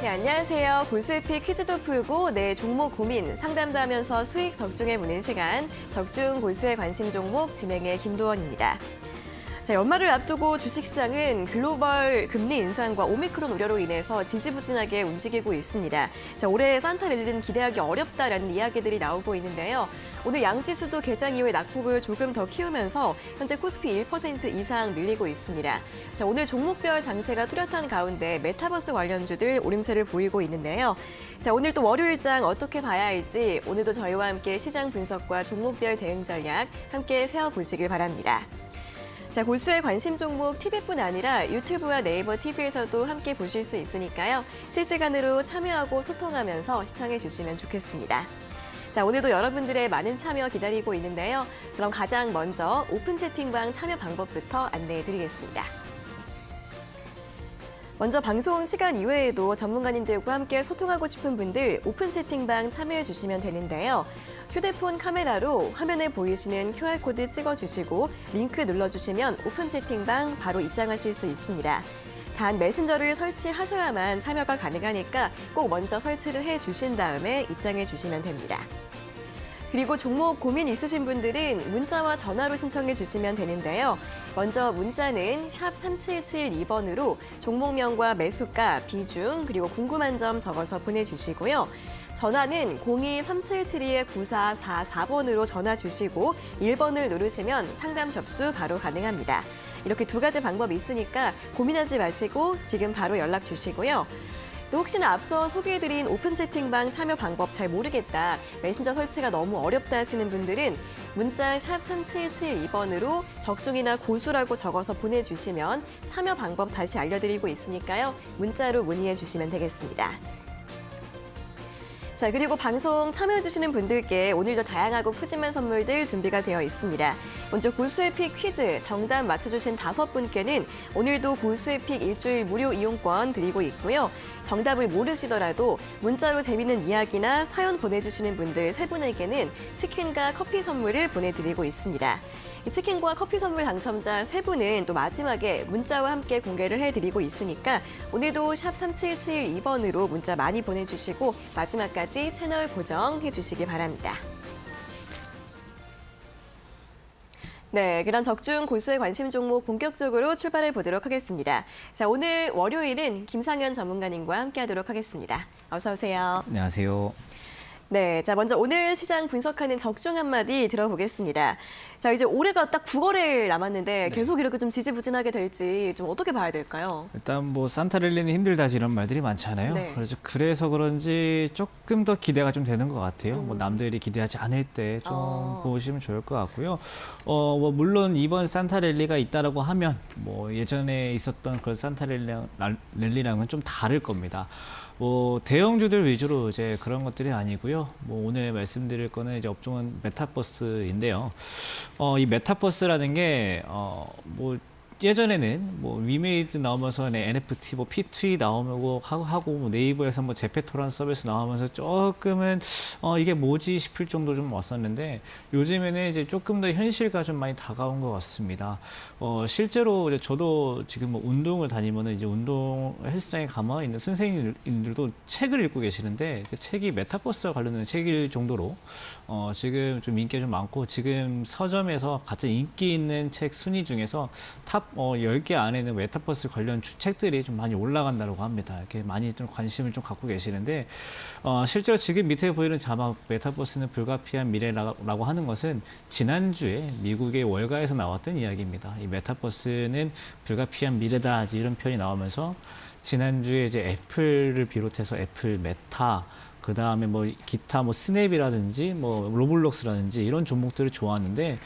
네, 안녕하세요. 골수익 퀴즈도 풀고 내 종목 고민 상담도 하면서 수익 적중해 보는 시간 적중 골수의 관심 종목 진행의 김도원입니다. 자, 연말을 앞두고 주식시장은 글로벌 금리 인상과 오미크론 우려로 인해서 지지부진하게 움직이고 있습니다. 자, 올해 산타랠리는 기대하기 어렵다라는 이야기들이 나오고 있는데요. 오늘 양지수도 개장 이후에 낙폭을 조금 더 키우면서 현재 코스피 1% 이상 밀리고 있습니다. 자, 오늘 종목별 장세가 뚜렷한 가운데 메타버스 관련주들 오름세를 보이고 있는데요. 자, 오늘 또 월요일장 어떻게 봐야 할지 오늘도 저희와 함께 시장 분석과 종목별 대응 전략 함께 세워보시길 바랍니다. 자, 골수의 관심 종목 TV뿐 아니라 유튜브와 네이버 TV에서도 함께 보실 수 있으니까요. 실시간으로 참여하고 소통하면서 시청해 주시면 좋겠습니다. 자, 오늘도 여러분들의 많은 참여 기다리고 있는데요. 그럼 가장 먼저 오픈 채팅방 참여 방법부터 안내해 드리겠습니다. 먼저 방송 시간 이외에도 전문가님들과 함께 소통하고 싶은 분들 오픈 채팅방 참여해 주시면 되는데요. 휴대폰 카메라로 화면에 보이시는 QR코드 찍어주시고 링크 눌러주시면 오픈 채팅방 바로 입장하실 수 있습니다. 단 메신저를 설치하셔야만 참여가 가능하니까 꼭 먼저 설치를 해주신 다음에 입장해 주시면 됩니다. 그리고 종목 고민 있으신 분들은 문자와 전화로 신청해 주시면 되는데요. 먼저 문자는 샵 3772번으로 종목명과 매수가, 비중, 그리고 궁금한 점 적어서 보내주시고요. 전화는 02-3772-9444번으로 전화 주시고 1번을 누르시면 상담 접수 바로 가능합니다. 이렇게 두 가지 방법이 있으니까 고민하지 마시고 지금 바로 연락 주시고요. 또 혹시나 앞서 소개해드린 오픈 채팅방 참여 방법 잘 모르겠다, 메신저 설치가 너무 어렵다 하시는 분들은 문자 샵 3772번으로 적중이나 고수라고 적어서 보내주시면 참여 방법 다시 알려드리고 있으니까요. 문자로 문의해 주시면 되겠습니다. 자, 그리고 방송 참여해주시는 분들께 오늘도 다양하고 푸짐한 선물들 준비가 되어 있습니다. 먼저 골수의 픽 퀴즈 정답 맞춰주신 5분께는 오늘도 골수의 픽 일주일 무료 이용권 드리고 있고요. 정답을 모르시더라도 문자로 재미있는 이야기나 사연 보내주시는 분들 3분에게는 치킨과 커피 선물을 보내드리고 있습니다. 이 치킨과 커피 선물 당첨자 3분은 또 마지막에 문자와 함께 공개를 해드리고 있으니까 오늘도 샵 3772번으로 문자 많이 보내주시고 마지막까지 채널 고정해 주시기 바랍니다. 네, 그럼 적중 골수의 관심 종목 본격적으로 출발해 보도록 하겠습니다. 자, 오늘 월요일은 김상현 전문가님과 함께하도록 하겠습니다. 어서 오세요. 안녕하세요. 네, 자, 먼저 오늘 시장 분석하는 적중 한마디 들어보겠습니다. 자, 이제 올해가 딱 9거래일 남았는데 계속 이렇게 좀 지지부진하게 될지 좀 어떻게 봐야 될까요? 일단 뭐 산타랠리는 힘들다 이런 말들이 많잖아요. 네. 그래서 그런지 조금 더 기대가 좀 되는 것 같아요. 뭐 남들이 기대하지 않을 때 좀 보시면 좋을 것 같고요. 뭐 물론 이번 산타랠리가 있다라고 하면 뭐 예전에 있었던 그런 산타랠리랑은 좀 다를 겁니다. 뭐 대형주들 위주로 이제 그런 것들이 아니고요. 뭐 오늘 말씀드릴 거는 이제 업종은 메타버스인데요. 이 메타버스라는 게 뭐 예전에는 뭐 위메이드 나오면서 NFT, 뭐 P2E 나오고 하고 뭐 네이버에서 뭐 제페토라는 서비스 나오면서 조금은 이게 뭐지 싶을 정도 좀 왔었는데 요즘에는 이제 조금 더 현실과 좀 많이 다가온 것 같습니다. 실제로 이제 저도 지금 뭐 운동을 다니면은 이제 운동 헬스장에 가만히 있는 선생님들도 책을 읽고 계시는데 그 책이 메타버스와 관련된 책일 정도로 지금 좀 인기가 좀 많고 지금 서점에서 가장 인기 있는 책 순위 중에서 탑 10개 안에는 메타버스 관련 책들이 좀 많이 올라간다고 합니다. 이렇게 많이 좀 관심을 좀 갖고 계시는데 실제로 지금 밑에 보이는 자막 메타버스는 불가피한 미래라고 하는 것은 지난주에 미국의 월가에서 나왔던 이야기입니다. 이 메타버스는 불가피한 미래다 이런 표현이 나오면서 지난주에 이제 애플을 비롯해서 애플 메타 그 다음에 뭐 기타 뭐 스냅이라든지 뭐 로블록스라든지 이런 종목들을 좋아하는데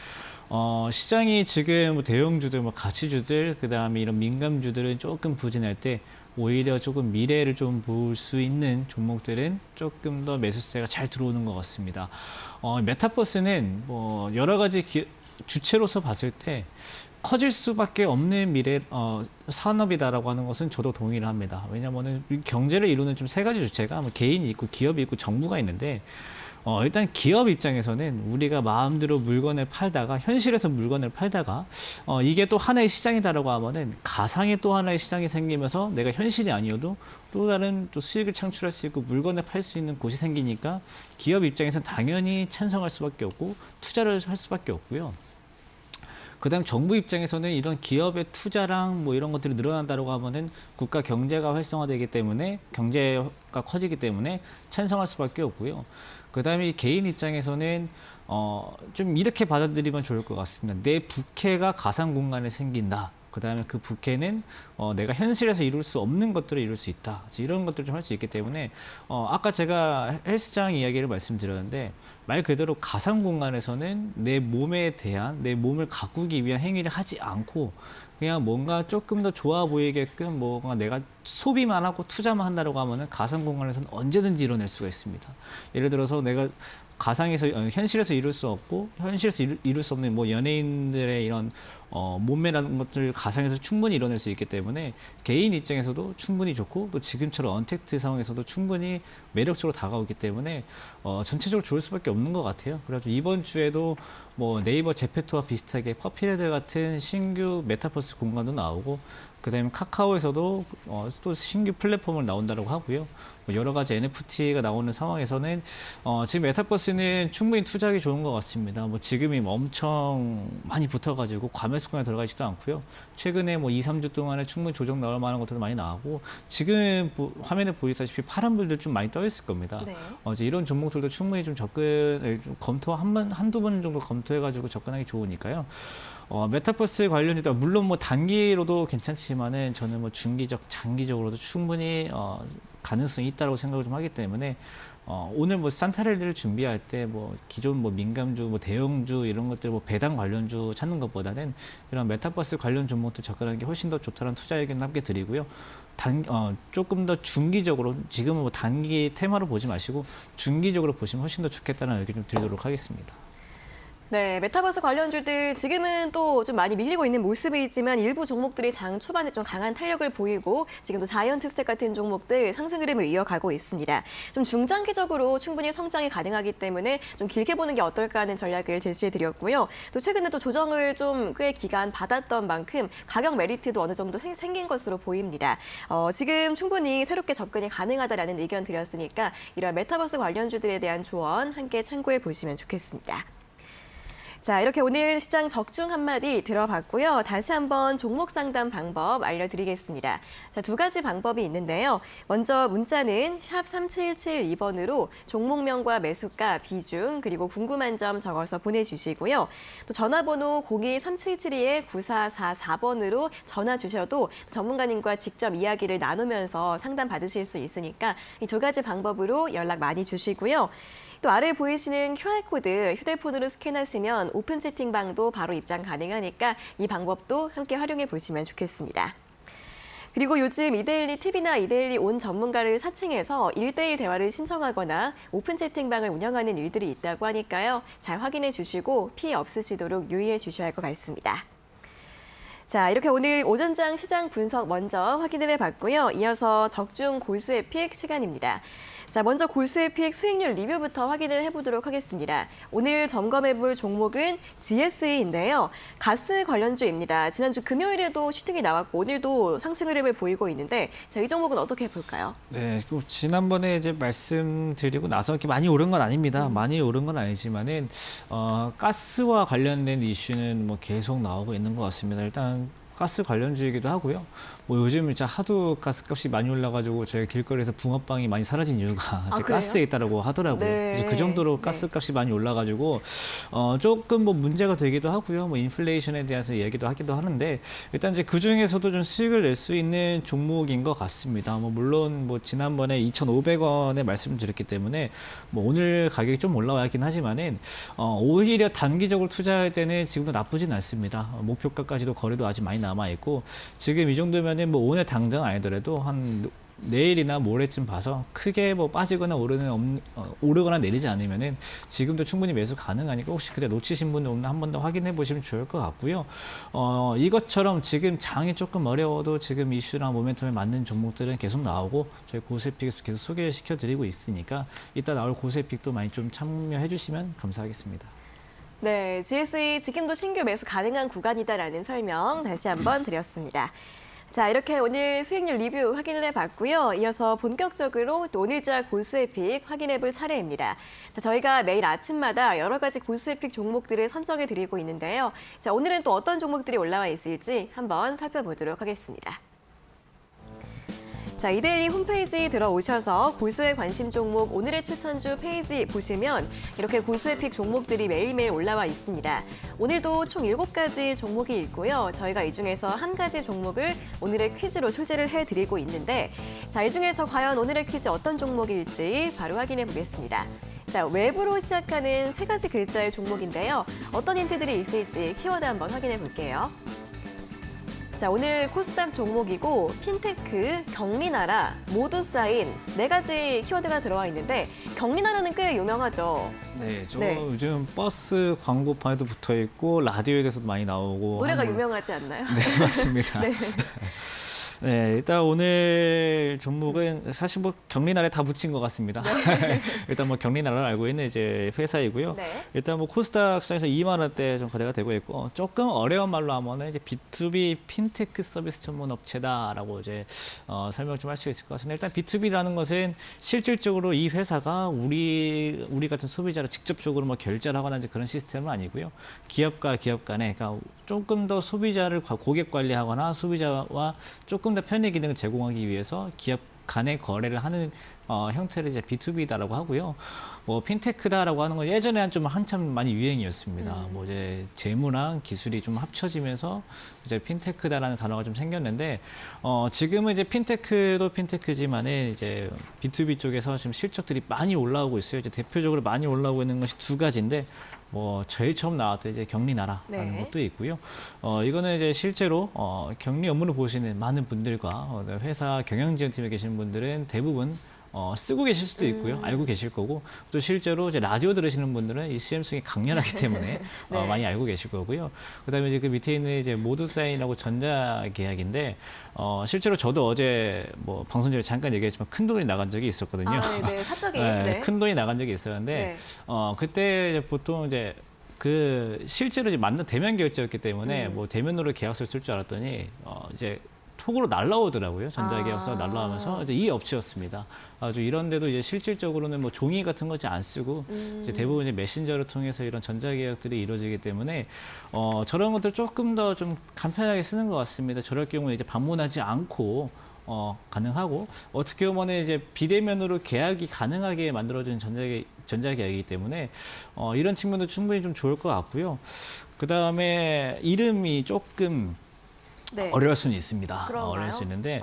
시장이 지금 뭐 대형주들, 뭐 가치주들, 그 다음에 이런 민감주들은 조금 부진할 때 오히려 조금 미래를 좀 볼 수 있는 종목들은 조금 더 매수세가 잘 들어오는 것 같습니다. 메타버스는 뭐 여러 가지 주체로서 봤을 때 커질 수밖에 없는 미래 산업이다라고 하는 것은 저도 동의를 합니다. 왜냐하면 경제를 이루는 좀 세 가지 주체가 뭐 개인이 있고 기업이 있고 정부가 있는데 일단 기업 입장에서는 우리가 마음대로 물건을 팔다가 현실에서 물건을 팔다가 이게 또 하나의 시장이다라고 하면은 가상의 또 하나의 시장이 생기면서 내가 현실이 아니어도 또 다른 또 수익을 창출할 수 있고 물건을 팔 수 있는 곳이 생기니까 기업 입장에서는 당연히 찬성할 수밖에 없고 투자를 할 수밖에 없고요. 그다음 정부 입장에서는 이런 기업의 투자랑 뭐 이런 것들이 늘어난다고 하면은 국가 경제가 활성화되기 때문에 경제가 커지기 때문에 찬성할 수밖에 없고요. 그다음에 개인 입장에서는 좀 이렇게 받아들이면 좋을 것 같습니다. 내 부캐가 가상 공간에 생긴다. 그다음에 그 부캐는 내가 현실에서 이룰 수 없는 것들을 이룰 수 있다. 이런 것들을 좀 할 수 있기 때문에 아까 제가 헬스장 이야기를 말씀드렸는데 말 그대로 가상 공간에서는 내 몸에 대한 내 몸을 가꾸기 위한 행위를 하지 않고 그냥 뭔가 조금 더 좋아 보이게끔 뭔가 내가 소비만 하고 투자만 한다고 하면은 가상 공간에서는 언제든지 이뤄낼 수가 있습니다. 예를 들어서 내가 가상에서 현실에서 이룰 수 없고 현실에서 이룰 수 없는 뭐 연예인들의 이런 몸매라는 것들을 가상에서 충분히 이뤄낼 수 있기 때문에 개인 입장에서도 충분히 좋고 또 지금처럼 언택트 상황에서도 충분히 매력적으로 다가오기 때문에 전체적으로 좋을 수밖에 없는 것 같아요. 그래서 이번 주에도 뭐 네이버 제페토와 비슷하게 퍼피레드 같은 신규 메타버스 공간도 나오고 그다음에 카카오에서도 또 신규 플랫폼을 나온다고 하고요. 뭐 여러 가지 NFT가 나오는 상황에서는 지금 메타버스는 충분히 투자하기 좋은 것 같습니다. 뭐 지금이 뭐 엄청 많이 붙어가지고 과매수권에 들어가지도 않고요. 최근에 뭐 2, 3주 동안에 충분히 조정 나올 만한 것들도 많이 나오고 지금 화면에 보이다시피 파란 불들 좀 많이 떠 있을 겁니다. 네. 이제 이런 종목들도 충분히 좀 검토 한두 번 정도 검토해가지고 접근하기 좋으니까요. 메타버스 관련주다 물론 뭐 단기로도 괜찮지만은 저는 뭐 중기적, 장기적으로도 충분히 가능성이 있다고 생각을 좀 하기 때문에 오늘 뭐 산타랠리를 준비할 때 뭐 기존 뭐 민감주, 뭐 대형주 이런 것들 뭐 배당 관련주 찾는 것보다는 이런 메타버스 관련 종목들 접근하는 게 훨씬 더 좋다는 투자 의견 함께 드리고요. 조금 더 중기적으로 지금은 뭐 단기 테마로 보지 마시고 중기적으로 보시면 훨씬 더 좋겠다는 의견 좀 드리도록 하겠습니다. 네, 메타버스 관련주들 지금은 또 좀 많이 밀리고 있는 모습이지만 일부 종목들이 장 초반에 좀 강한 탄력을 보이고 지금도 자이언트 스택 같은 종목들 상승 흐름을 이어가고 있습니다. 좀 중장기적으로 충분히 성장이 가능하기 때문에 좀 길게 보는 게 어떨까 하는 전략을 제시해드렸고요. 또 최근에 또 조정을 좀 꽤 기간 받았던 만큼 가격 메리트도 어느 정도 생긴 것으로 보입니다. 지금 충분히 새롭게 접근이 가능하다라는 의견 드렸으니까 이런 메타버스 관련주들에 대한 조언 함께 참고해 보시면 좋겠습니다. 자, 이렇게 오늘 시장 적중 한마디 들어봤고요. 다시 한번 종목 상담 방법 알려드리겠습니다. 자, 두 가지 방법이 있는데요. 먼저 문자는 샵 3772번으로 종목명과 매수가, 비중, 그리고 궁금한 점 적어서 보내주시고요. 또 전화번호 02-3772-9444번으로 전화 주셔도 전문가님과 직접 이야기를 나누면서 상담 받으실 수 있으니까 이 두 가지 방법으로 연락 많이 주시고요. 또 아래 보이시는 QR코드 휴대폰으로 스캔하시면 오픈 채팅방도 바로 입장 가능하니까 이 방법도 함께 활용해 보시면 좋겠습니다. 그리고 요즘 이데일리 TV나 이데일리 온 전문가를 사칭해서 1대1 대화를 신청하거나 오픈 채팅방을 운영하는 일들이 있다고 하니까요. 잘 확인해 주시고 피해 없으시도록 유의해 주셔야 할 것 같습니다. 자, 이렇게 오늘 오전장 시장 분석 먼저 확인을 해봤고요. 이어서 적중 골수의 피익 시간입니다. 자, 먼저 골수의 피익 수익률 리뷰부터 확인을 해보도록 하겠습니다. 오늘 점검해볼 종목은 GSE인데요. 가스 관련주입니다. 지난주 금요일에도 슈팅이 나왔고 오늘도 상승 흐름을 보이고 있는데 자, 이 종목은 어떻게 볼까요? 네, 지난번에 이제 말씀드리고 나서 이렇게 많이 오른 건 아닙니다. 많이 오른 건 아니지만은 가스와 관련된 이슈는 뭐 계속 나오고 있는 것 같습니다. 일단 가스 관련주이기도 하고요. 뭐 요즘 진짜 하도 가스값이 많이 올라가지고 저희 길거리에서 붕어빵이 많이 사라진 이유가 이제 가스에 있다라고 하더라고요. 네. 이제 그 정도로 가스값이 많이 올라가지고 조금 뭐 문제가 되기도 하고요. 뭐 인플레이션에 대해서 얘기도 하기도 하는데 일단 이제 그 중에서도 좀 수익을 낼 수 있는 종목인 것 같습니다. 뭐 물론 뭐 지난번에 2,500원에 말씀드렸기 때문에 뭐 오늘 가격이 좀 올라와 있긴 하지만은 오히려 단기적으로 투자할 때는 지금도 나쁘진 않습니다. 목표가까지도 거래도 아직 많이 남아 있고 지금 이 정도면 일단은 뭐 오늘 당장 아니더라도 한 내일이나 모레쯤 봐서 크게 뭐 빠지거나 오르거나 내리지 않으면은 지금도 충분히 매수 가능하니까 혹시 그때 놓치신 분이 없나 한 번 더 확인해 보시면 좋을 것 같고요. 이것처럼 지금 장이 조금 어려워도 지금 이슈랑 모멘텀에 맞는 종목들은 계속 나오고 저희 고세픽에서 계속 소개시켜 드리고 있으니까 이따 나올 고세픽도 많이 좀 참여해 주시면 감사하겠습니다. 네, GSE 지금도 신규 매수 가능한 구간이다라는 설명 다시 한번 드렸습니다. 자, 이렇게 오늘 수익률 리뷰 확인을 해봤고요. 이어서 본격적으로 또 오늘자 고수의 픽 확인해볼 차례입니다. 자, 저희가 매일 아침마다 여러 가지 고수의 픽 종목들을 선정해드리고 있는데요. 자, 오늘은 또 어떤 종목들이 올라와 있을지 한번 살펴보도록 하겠습니다. 자, 이데일리 홈페이지 들어오셔서 고수의 관심 종목 오늘의 추천주 페이지 보시면 이렇게 고수의 픽 종목들이 매일매일 올라와 있습니다. 오늘도 총 7가지 종목이 있고요. 저희가 이 중에서 한 가지 종목을 오늘의 퀴즈로 출제를 해드리고 있는데 자, 이 중에서 과연 오늘의 퀴즈 어떤 종목일지 바로 확인해 보겠습니다. 자, 외부로 시작하는 3가지 글자의 종목인데요. 어떤 힌트들이 있을지 키워드 한번 확인해 볼게요. 자, 오늘 코스닥 종목이고 핀테크, 경리나라 모두 쌓인 4가지 키워드가 들어와 있는데 경리나라는 꽤 유명하죠. 네, 저 네. 요즘 버스 광고판에도 붙어 있고 라디오에서도 많이 나오고 노래가 하는 유명하지 않나요? 네, 맞습니다. 네. 네, 일단 오늘 종목은 사실 뭐 경리나라에 다 붙인 것 같습니다. 일단 뭐 경리나라를 알고 있는 이제 회사이고요. 네. 일단 뭐 코스닥 시장에서 2만 원대 좀 거래가 되고 있고 조금 어려운 말로 하면은 이제 B2B 핀테크 서비스 전문 업체다라고 이제 설명 좀 할 수 있을 것 같은데 일단 B2B라는 것은 실질적으로 이 회사가 우리 같은 소비자를 직접적으로 뭐 결제를 하거나 이제 그런 시스템은 아니고요. 기업과 기업 간에 그러니까 조금 더 소비자를 고객 관리하거나 소비자와 조금 더 편의 기능을 제공하기 위해서 기업 간의 거래를 하는 형태를 이제 B2B다라고 하고요. 뭐 핀테크다라고 하는 건 예전에 좀 한참 많이 유행이었습니다. 뭐 이제 재무랑 기술이 좀 합쳐지면서 이제 핀테크다라는 단어가 좀 생겼는데 지금은 이제 핀테크도 핀테크지만은 이제 B2B 쪽에서 지금 실적들이 많이 올라오고 있어요. 이제 대표적으로 많이 올라오고 있는 것이 2가지인데 뭐 제일 처음 나왔던 이제 경리나라라는 네. 것도 있고요. 이거는 이제 실제로 격리 업무를 보시는 많은 분들과 회사 경영지원팀에 계시는 분들은 대부분 쓰고 계실 수도 있고요. 알고 계실 거고 또 실제로 이제 라디오 들으시는 분들은 이 CM성이 강렬하기 때문에 네. 많이 알고 계실 거고요. 그다음에 이제 그 밑에 있는 이제 모두사인하고 전자계약인데 실제로 저도 어제 뭐 방송 전에 잠깐 얘기했지만 큰 돈이 나간 적이 있었거든요. 아, 네, 사적인. 네, 네. 큰 돈이 나간 적이 있었는데 네. 그때 이제 보통 이제 그 실제로 이제 만난 대면 결제였기 때문에 뭐 대면으로 계약서를 쓸 줄 알았더니 이제 톡으로 날라오더라고요. 전자계약서가 날라오면서 이제 이 업체였습니다. 아주 이런데도 이제 실질적으로는 뭐 종이 같은 거 안 쓰고 이제 대부분 이제 메신저를 통해서 이런 전자계약들이 이루어지기 때문에 저런 것들 조금 더 좀 간편하게 쓰는 것 같습니다. 저럴 경우에 이제 방문하지 않고 가능하고 어떻게 보면 이제 비대면으로 계약이 가능하게 만들어진 전자계약이기 때문에 이런 측면도 충분히 좀 좋을 것 같고요. 그 다음에 이름이 조금 네. 어려울 수는 있습니다. 그런가요? 어려울 수 있는데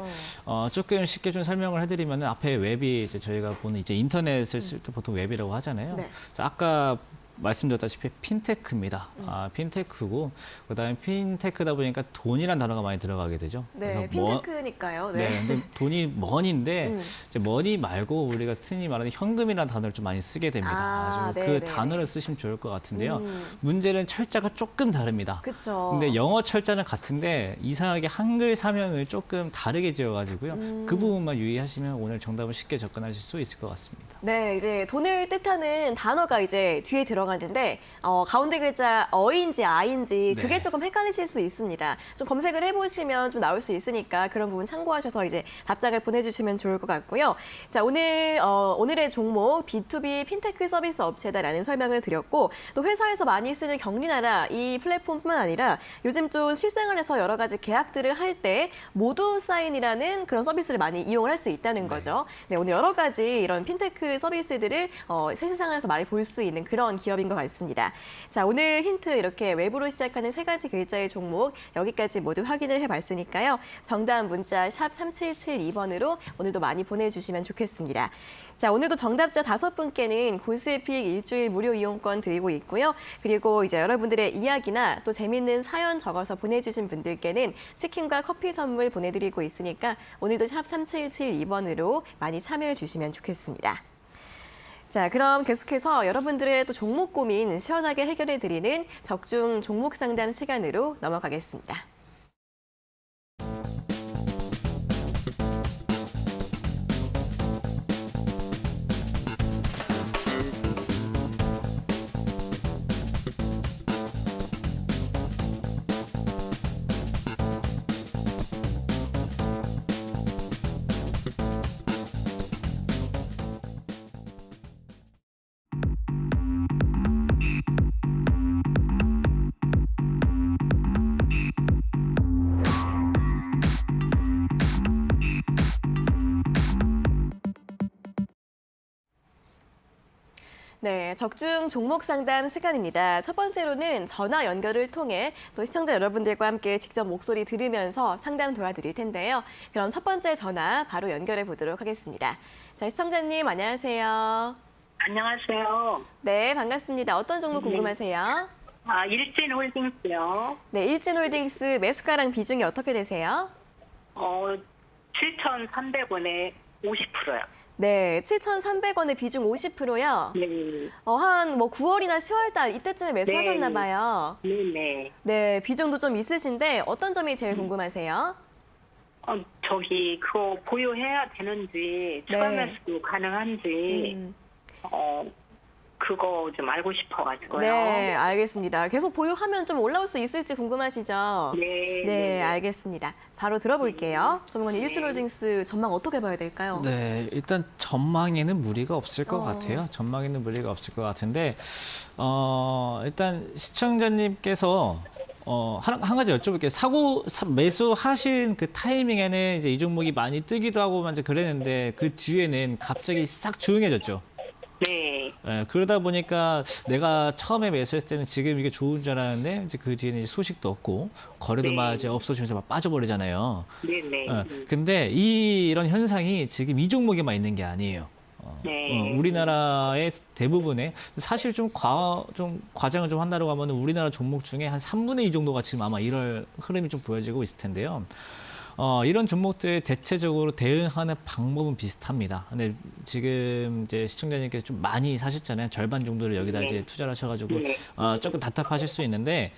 조금 쉽게 좀 설명을 해드리면 앞에 웹이 이제 저희가 보는 이제 인터넷을 쓸 때 보통 웹이라고 하잖아요. 네. 자, 아까 말씀드렸다시피 핀테크입니다. 핀테크고 그다음에 핀테크다 보니까 돈이란 단어가 많이 들어가게 되죠. 네, 그래서 핀테크니까요. 네, 네. 근데 돈이 머니인데 음. 이제 머니 말고 우리가 흔히 말하는 현금이라는 단어를 좀 많이 쓰게 됩니다. 아, 아주 네네. 그 단어를 쓰시면 좋을 것 같은데요. 음. 문제는 철자가 조금 다릅니다. 그렇죠. 근데 영어 철자는 같은데 이상하게 한글 사명을 조금 다르게 지어가지고요. 그 부분만 유의하시면 오늘 정답을 쉽게 접근하실 수 있을 것 같습니다. 네, 이제 돈을 뜻하는 단어가 이제 뒤에 들어가는데 가운데 글자 어인지 아인지 그게 네. 조금 헷갈리실 수 있습니다. 좀 검색을 해보시면 좀 나올 수 있으니까 그런 부분 참고하셔서 이제 답장을 보내주시면 좋을 것 같고요. 자, 오늘의 종목 B2B 핀테크 서비스 업체다라는 설명을 드렸고 또 회사에서 많이 쓰는 경리나라 이 플랫폼뿐만 아니라 요즘 좀 실생활에서 여러 가지 계약들을 할 때 모두 사인이라는 그런 서비스를 많이 이용을 할 수 있다는 거죠. 네, 오늘 여러 가지 이런 핀테크 프로덕트 서비스들을 세상에서 많이 볼 수 있는 그런 기업인 것 같습니다. 자, 오늘 힌트 이렇게 외부로 시작하는 3가지 글자의 종목 여기까지 모두 확인을 해봤으니까요. 정답 문자 샵 3772번으로 오늘도 많이 보내주시면 좋겠습니다. 자, 오늘도 정답자 5분께는 골수의 픽 일주일 무료 이용권 드리고 있고요. 그리고 이제 여러분들의 이야기나 또 재밌는 사연 적어서 보내주신 분들께는 치킨과 커피 선물 보내드리고 있으니까 오늘도 샵 3772번으로 많이 참여해 주시면 좋겠습니다. 자, 그럼 계속해서 여러분들의 또 종목 고민 시원하게 해결해 드리는 적중 종목 상담 시간으로 넘어가겠습니다. 네, 적중 종목 상담 시간입니다. 첫 번째로는 전화 연결을 통해 또 시청자 여러분들과 함께 직접 목소리 들으면서 상담 도와드릴 텐데요. 그럼 첫 번째 전화 바로 연결해 보도록 하겠습니다. 자, 시청자님 안녕하세요. 안녕하세요. 네, 반갑습니다. 어떤 종목 궁금하세요? 일진홀딩스요. 네, 일진홀딩스 매수가랑 비중이 어떻게 되세요? 7,300원에 50%요. 네, 7,300원의 비중 50%요. 네. 한 9월이나 10월 달 이때쯤에 매수하셨나 봐요. 네네. 네, 비중도 좀 있으신데 어떤 점이 제일 궁금하세요? 그거 보유해야 되는지, 추가 네. 매수 가능한지, 그거 좀 알고 싶어가지고요. 네, 알겠습니다. 계속 보유하면 좀 올라올 수 있을지 궁금하시죠? 네. 네, 알겠습니다. 바로 들어볼게요. 전문가님, 일진홀딩스 전망 어떻게 봐야 될까요? 네, 일단 전망에는 무리가 없을 것 같아요. 전망에는 무리가 없을 것 같은데, 일단 시청자님께서 한 가지 여쭤볼게요. 매수하신 그 타이밍에는 이제 이 종목이 많이 뜨기도 하고 이제 그랬는데 그 뒤에는 갑자기 싹 조용해졌죠. 네. 네, 그러다 보니까 내가 처음에 매수했을 때는 지금 이게 좋은 줄 알았는데 이제 그 뒤에는 이제 소식도 없고 거래도 네. 막 이제 없어지면서 막 빠져버리잖아요. 네네. 근데 이런 현상이 지금 이 종목에만 있는 게 아니에요. 네. 우리나라의 대부분의 사실 좀 과장을 좀 한다고 하면 우리나라 종목 중에 한 3분의 2 정도가 지금 아마 이럴 흐름이 좀 보여지고 있을 텐데요. 이런 종목들 대체적으로 대응하는 방법은 비슷합니다. 근데 지금 이제 시청자님께서 좀 많이 사셨잖아요. 절반 정도를 여기다 네. 이제 투자를 하셔가지고 네. 조금 답답하실 수 있는데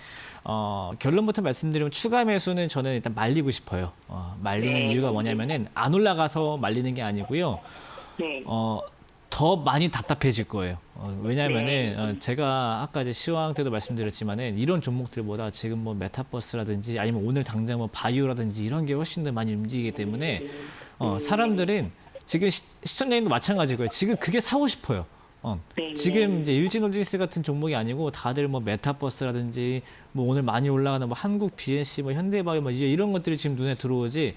결론부터 말씀드리면 추가 매수는 저는 일단 말리고 싶어요. 말리는 네. 이유가 뭐냐면은 안 올라가서 말리는 게 아니고요. 네. 더 많이 답답해질 거예요. 왜냐하면은 네. 제가 아까 이제 시황 때도 말씀드렸지만은 이런 종목들보다 지금 뭐 메타버스라든지 아니면 오늘 당장 뭐 바이오라든지 이런 게 훨씬 더 많이 움직이기 때문에 사람들은 지금 시청자님도 마찬가지고요. 지금 그게 사고 싶어요. 네. 지금 이제 일진홀딩스 같은 종목이 아니고 다들 뭐 메타버스라든지 뭐 오늘 많이 올라가는 뭐 한국 BNC, 뭐 현대바이오 뭐 이런 것들이 지금 눈에 들어오지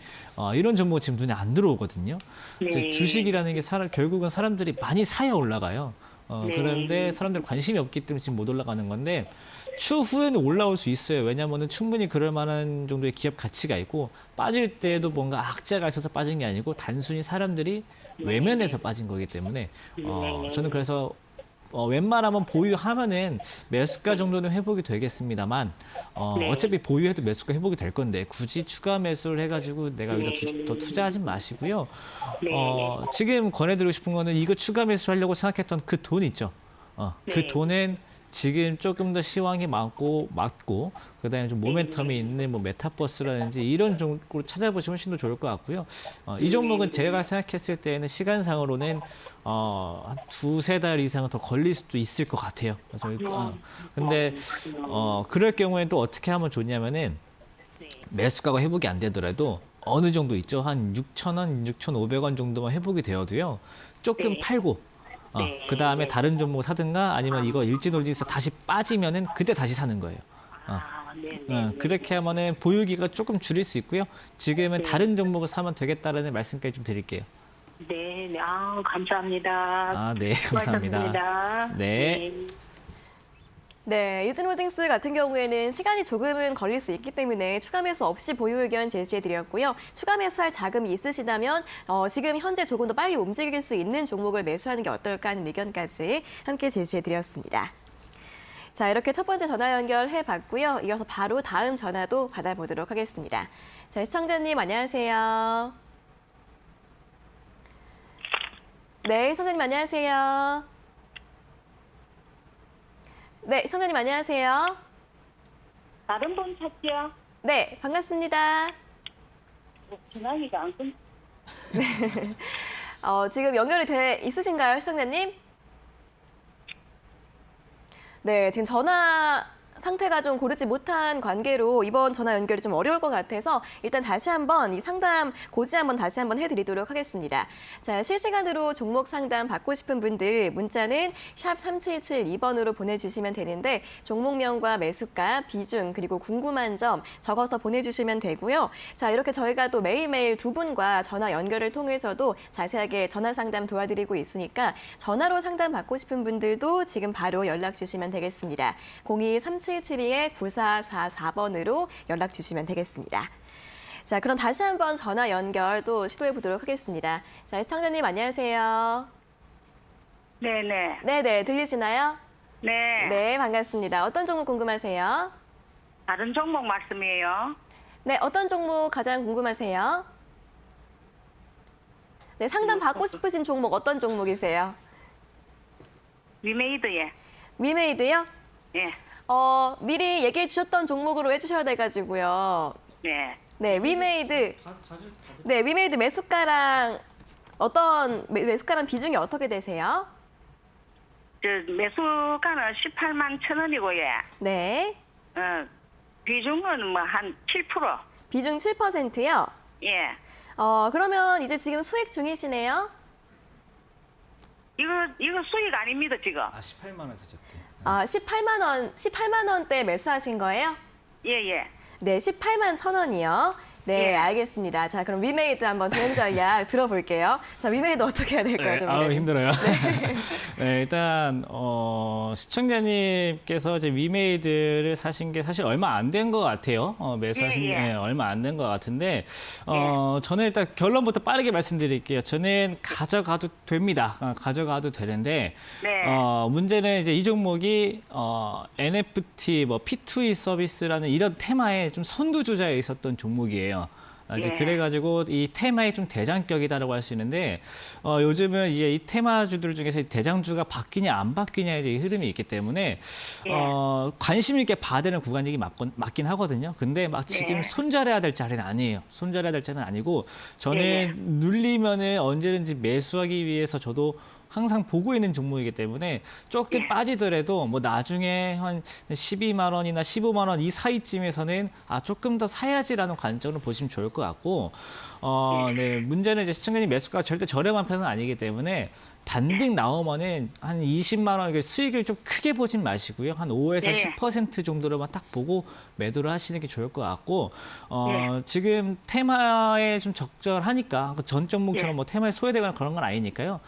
이런 종목 지금 눈에 안 들어오거든요. 네. 주식이라는 게 결국은 사람들이 많이 사야 올라가요. 네. 그런데 사람들 관심이 없기 때문에 지금 못 올라가는 건데 추후에는 올라올 수 있어요. 왜냐하면 충분히 그럴 만한 정도의 기업 가치가 있고 빠질 때도 뭔가 악재가 있어서 빠진 게 아니고 단순히 사람들이 외면해서 빠진 거기 때문에 저는 그래서 웬만하면 보유하면은 매수가 정도는 회복이 되겠습니다만 네. 어차피 보유해도 매수가 회복이 될 건데 굳이 추가 매수를 해가지고 내가 여기다 더 투자하지 마시고요. 지금 권해드리고 싶은 거는 이거 추가 매수하려고 생각했던 그 돈 있죠. 그 네. 돈은 지금 조금 더 시황이 맞고 그다음에 좀 모멘텀이 있는 뭐 메타버스라든지 이런 종목으로 찾아보시면 훨씬 더 좋을 것 같고요. 이 종목은 제가 생각했을 때는 시간상으로는 한 2-3달 이상은 더 걸릴 수도 있을 것 같아요. 근데 그럴 경우에는 또 어떻게 하면 좋냐면은 매수가가 회복이 안 되더라도 어느 정도 있죠. 한 6,000원, 6,500원 정도만 회복이 되어도요. 조금 네. 팔고 그 다음에 다른 종목 사든가 아니면 이거 일진홀딩스 다시 빠지면은 그때 다시 사는 거예요. 네. 그렇게 하면은 보유기가 조금 줄일 수 있고요. 지금은 다른 종목을 사면 되겠다라는 말씀까지 좀 드릴게요. 네, 네. 감사합니다. 아, 네, 감사합니다. 수고하셨습니다. 네. 네, 유진홀딩스 같은 경우에는 시간이 조금은 걸릴 수 있기 때문에 추가 매수 없이 보유 의견 제시해드렸고요. 추가 매수할 자금이 있으시다면 지금 현재 조금 더 빨리 움직일 수 있는 종목을 매수하는 게 어떨까 하는 의견까지 함께 제시해드렸습니다. 자, 이렇게 첫 번째 전화 연결해봤고요. 이어서 바로 다음 전화도 받아보도록 하겠습니다. 자, 시청자님 안녕하세요. 네, 시청자님 안녕하세요. 네, 시청자님 안녕하세요. 다른 분 찾죠? 네, 반갑습니다. 전화기가 안 끊. 지금 연결이 돼 있으신가요, 시청자님? 네, 지금 전화 상태가 좀 고르지 못한 관계로 이번 전화 연결이 좀 어려울 것 같아서 일단 다시 한번 이 상담 고지 한번 다시 한번 해드리도록 하겠습니다. 자, 실시간으로 종목 상담 받고 싶은 분들 문자는 샵 3772번으로 보내주시면 되는데 종목명과 매수가, 비중 그리고 궁금한 점 적어서 보내주시면 되고요. 자, 이렇게 저희가 또 매일매일 두 분과 전화 연결을 통해서도 자세하게 전화 상담 도와드리고 있으니까 전화로 상담 받고 싶은 분들도 지금 바로 연락 주시면 되겠습니다. 02-3772-9444번으로 연락 주시면 되겠습니다. 자, 그럼 다시 한번 전화 연결 또 시도해 보도록 하겠습니다. 자, 시청자님 안녕하세요. 네네. 네네, 들리시나요? 네. 네, 반갑습니다. 어떤 종목 궁금하세요? 다른 종목 말씀이에요. 네, 어떤 종목 가장 궁금하세요? 네, 상담 받고 싶으신 종목 어떤 종목이세요? 위메이드예. 위메이드요? 예. 미리 얘기해 주셨던 종목으로 해주셔야 돼가지고요. 네. 네, 위메이드. 네, 위메이드 매수가랑 매수가랑 비중이 어떻게 되세요? 매수가는 18만 1,000원이고 예. 네, 비중은 뭐 한 7%. 비중 7%요. 예. 그러면 이제 지금 수익 중이시네요? 이거 수익 아닙니다 지금. 18만 원 사셨대. 18만 원대 매수하신 거예요? 예예. 네, 18만 1,000원이요. 네, 예. 알겠습니다. 자, 그럼 위메이드 한번 대응 전략 들어볼게요. 자, 위메이드 어떻게 해야 될까요? 좀 힘들어요. 네, 일단 시청자님께서 이제 위메이드를 사신 게 사실 얼마 안 된 것 같아요. 매수하신 게 예. 얼마 안 된 것 같은데 저는 일단 결론부터 빠르게 말씀드릴게요. 저는 가져가도 됩니다. 가져가도 되는데 네. 문제는 이제 이 종목이 NFT, 뭐 P2E 서비스라는 이런 테마에 좀 선두주자에 있었던 종목이에요. 이제 예. 그래가지고 이 테마의 좀 대장격이다라고 할 수 있는데 요즘은 이제 이 테마주들 중에서 이 대장주가 바뀌냐 안 바뀌냐 이제 이 흐름이 있기 때문에 예. 관심 있게 봐야 되는 구간이 맞긴 하거든요. 근데 막 지금 네. 손절해야 될 자리는 아니에요. 손절해야 될 자리는 아니고 저는 예. 눌리면은 언제든지 매수하기 위해서 저도 항상 보고 있는 종목이기 때문에 조금 예. 빠지더라도 뭐 나중에 한 12만 원이나 15만 원 이 사이쯤에서는 조금 더 사야지라는 관점으로 보시면 좋을 것 같고 네, 문제는 이제 시청자님 매수가가 절대 저렴한 편은 아니기 때문에 반등 나오면은 한 20만 원 수익을 좀 크게 보진 마시고요. 한 5에서 네. 10% 정도로만 딱 보고 매도를 하시는 게 좋을 것 같고 네. 지금 테마에 좀 적절하니까 전 종목처럼 네. 뭐 테마에 소외되거나 그런 건 아니니까요.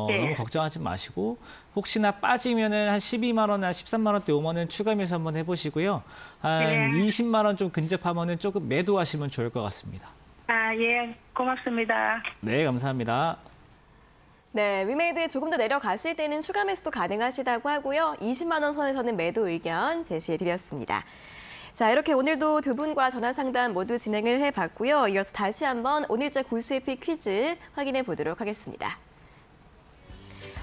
네. 너무 걱정하지 마시고 혹시나 빠지면은 한 12만 원이나 13만 원대 오면은 추가 매수 한번 해보시고요. 한 네. 20만 원 좀 근접하면은 조금 매도하시면 좋을 것 같습니다. 예. 고맙습니다. 네, 감사합니다. 네, 위메이드 조금 더 내려갔을 때는 추가 매수도 가능하시다고 하고요. 20만 원 선에서는 매도 의견 제시해드렸습니다. 자, 이렇게 오늘도 두 분과 전화 상담 모두 진행을 해봤고요. 이어서 다시 한번 오늘자 골수에피 퀴즈 확인해 보도록 하겠습니다.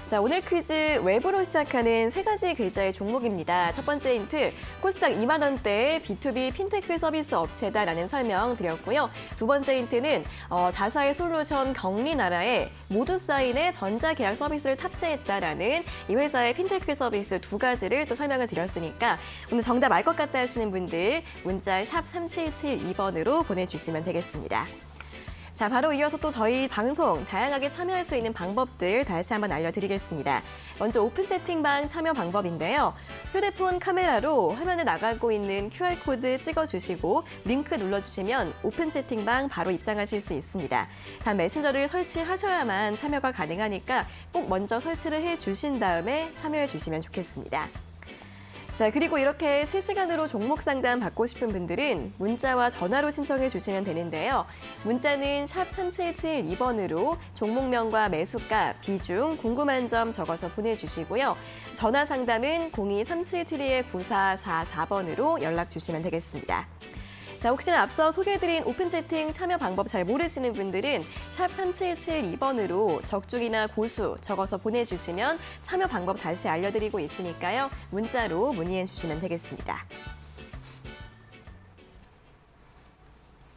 자, 오늘 퀴즈 외부로 시작하는 세 가지 글자의 종목입니다. 첫 번째 힌트, 코스닥 2만 원대의 B2B 핀테크 서비스 업체다라는 설명 드렸고요. 두 번째 힌트는 자사의 솔루션 경리나라에 모두 사인의 전자계약 서비스를 탑재했다라는 이 회사의 핀테크 서비스 두 가지를 또 설명을 드렸으니까 오늘 정답 알 것 같다 하시는 분들 문자 샵 3772번으로 보내주시면 되겠습니다. 자, 바로 이어서 또 저희 방송 다양하게 참여할 수 있는 방법들 다시 한번 알려드리겠습니다. 먼저 오픈 채팅방 참여 방법인데요. 휴대폰 카메라로 화면에 나가고 있는 QR코드 찍어주시고 링크 눌러주시면 오픈 채팅방 바로 입장하실 수 있습니다. 단 메신저를 설치하셔야만 참여가 가능하니까 꼭 먼저 설치를 해주신 다음에 참여해 주시면 좋겠습니다. 자, 그리고 이렇게 실시간으로 종목 상담 받고 싶은 분들은 문자와 전화로 신청해 주시면 되는데요. 문자는 샵 3772번으로 종목명과 매수가, 비중, 궁금한 점 적어서 보내주시고요. 전화 상담은 02-377-9444번으로 연락 주시면 되겠습니다. 자, 혹시나 앞서 소개해드린 오픈 채팅 참여 방법 잘 모르시는 분들은 샵 3772번으로 적중이나 고수 적어서 보내주시면 참여 방법 다시 알려드리고 있으니까요. 문자로 문의해 주시면 되겠습니다.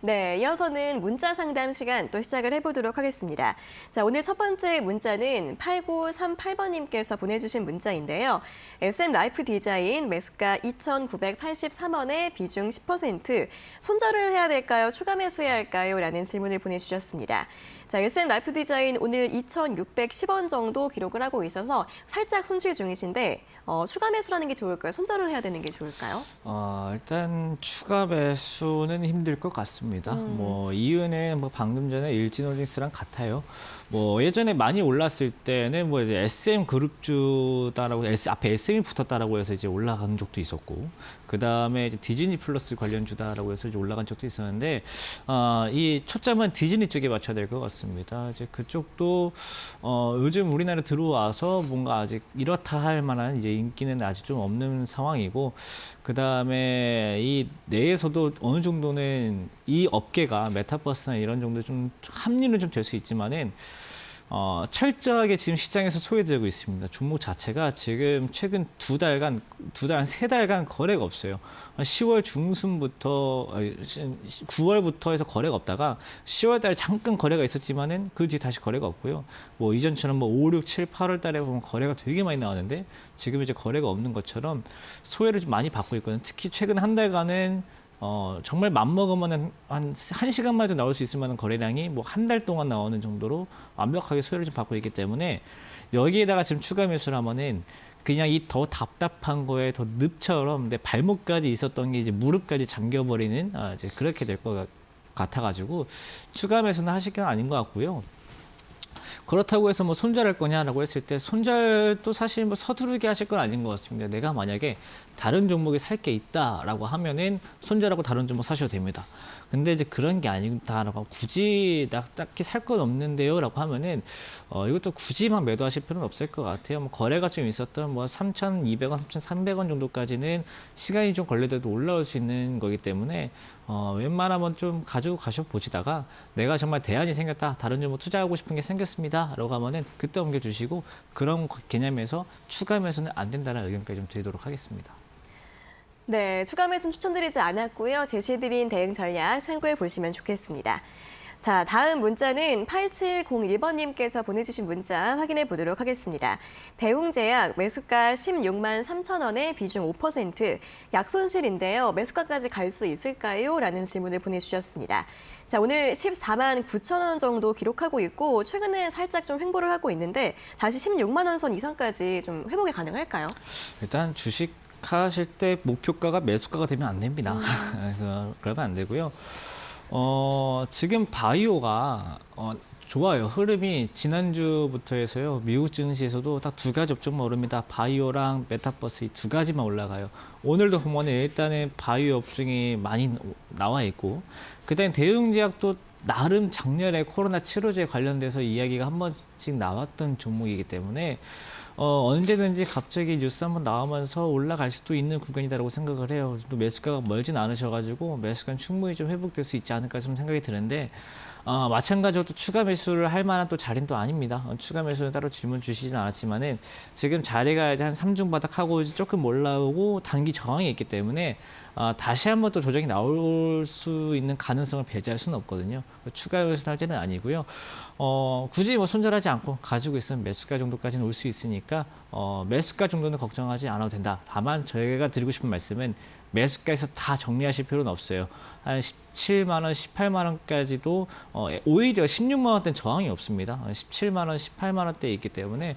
네, 이어서는 문자 상담 시간 또 시작을 해보도록 하겠습니다. 자, 오늘 첫 번째 문자는 8938번님께서 보내주신 문자인데요. SM 라이프 디자인 매수가 2,983원에 비중 10%. 손절을 해야 될까요? 추가 매수해야 할까요? 라는 질문을 보내주셨습니다. 자, SM 라이프 디자인 오늘 2,610원 정도 기록을 하고 있어서 살짝 손실 중이신데 추가 매수라는 게 좋을까요? 손절을 해야 되는 게 좋을까요? 일단 추가 매수는 힘들 것 같습니다. 이유는 방금 전에 일진홀딩스랑 같아요. 예전에 많이 올랐을 때는 이제 SM 그룹주다라고 앞에 SM이 붙었다라고 해서 이제 올라간 적도 있었고, 그 다음에 이제 디즈니 플러스 관련주다라고 해서 이제 올라간 적도 있었는데, 이 초점은 디즈니 쪽에 맞춰야 될 것 같습니다. 이제 그쪽도 요즘 우리나라 들어와서 뭔가 아직 이렇다 할 만한 이제 인기는 아직 좀 없는 상황이고, 그 다음에 이 내에서도 어느 정도는 이 업계가 메타버스나 이런 정도 좀 합리는 좀 될 수 있지만은 철저하게 지금 시장에서 소외되고 있습니다. 종목 자체가 지금 최근 세 달간 거래가 없어요. 10월 중순부터 9월부터 해서 거래가 없다가 10월 달에 잠깐 거래가 있었지만은 그 뒤에 다시 거래가 없고요. 이전처럼 5, 6, 7, 8월 달에 보면 거래가 되게 많이 나왔는데 지금 이제 거래가 없는 것처럼 소외를 좀 많이 받고 있거든요. 특히 최근 한 달간은 정말 맘먹으면 한 시간만 해도 나올 수 있을 만한 거래량이 한 달 동안 나오는 정도로 완벽하게 소외를 좀 받고 있기 때문에 여기에다가 지금 추가 매수를 하면은 그냥 이 더 답답한 거에 더 늪처럼 내 발목까지 있었던 게 이제 무릎까지 잠겨버리는 이제 그렇게 될 것 같아가지고 추가 매수는 하실 건 아닌 것 같고요. 그렇다고 해서 손절할 거냐라고 했을 때 손절도 사실 서두르게 하실 건 아닌 것 같습니다. 내가 만약에 다른 종목에 살 게 있다라고 하면은 손절하고 다른 종목 사셔도 됩니다. 근데 이제 그런 게 아니다라고 굳이 딱히 살 건 없는데요라고 하면은 이것도 굳이 막 매도하실 필요는 없을 것 같아요. 거래가 좀 있었던 3,200원, 3,300원 정도까지는 시간이 좀 걸리더라도 올라올 수 있는 거기 때문에 웬만하면 좀 가지고 가셔 보시다가 내가 정말 대안이 생겼다, 다른 종목 투자하고 싶은 게 생겼습니다라고 하면은 그때 옮겨주시고 그런 개념에서 추가 매수는 안 된다는 의견까지 좀 드리도록 하겠습니다. 네, 추가 매수는 추천드리지 않았고요. 제시해드린 대응 전략 참고해 보시면 좋겠습니다. 자, 다음 문자는 8701번님께서 보내주신 문자 확인해 보도록 하겠습니다. 대웅제약 매수가 16만 3천 원에 비중 5%, 약손실인데요. 매수가까지 갈 수 있을까요? 라는 질문을 보내주셨습니다. 자, 오늘 14만 9천 원 정도 기록하고 있고 최근에 살짝 좀 횡보를 하고 있는데 다시 16만 원 선 이상까지 좀 회복이 가능할까요? 일단 주식 하실 때 목표가가 매수가가 되면 안 됩니다. 그러면 안 되고요. 지금 바이오가 좋아요. 흐름이 지난주부터 해서요. 미국 증시에서도 딱 두 가지 업종만 오릅니다. 바이오랑 메타버스 이 두 가지만 올라가요. 오늘도 보면 일단은 바이오 업종이 많이 나와 있고, 그다음에 대웅제약도 나름 작년에 코로나 치료제 관련돼서 이야기가 한 번씩 나왔던 종목이기 때문에 언제든지 갑자기 뉴스 한번 나오면서 올라갈 수도 있는 구간이다라고 생각을 해요. 또 매수가가 멀진 않으셔가지고 매수가는 충분히 좀 회복될 수 있지 않을까 좀 생각이 드는데 마찬가지로 또 추가 매수를 할 만한 또 자리는 또 아닙니다. 추가 매수는 따로 질문 주시진 않았지만은 지금 자리가 이제 한 3중 바닥하고 조금 올라오고 단기 저항이 있기 때문에 다시 한번 또 조정이 나올 수 있는 가능성을 배제할 수는 없거든요. 추가 매수는 할 때는 아니고요. 굳이 손절하지 않고 가지고 있으면 매수가 정도까지는 올 수 있으니까 매수가 정도는 걱정하지 않아도 된다. 다만 저희가 드리고 싶은 말씀은 매수가에서 다 정리하실 필요는 없어요. 한 17만 원, 18만 원까지도 오히려 16만 원대는 저항이 없습니다. 17만 원, 18만 원대에 있기 때문에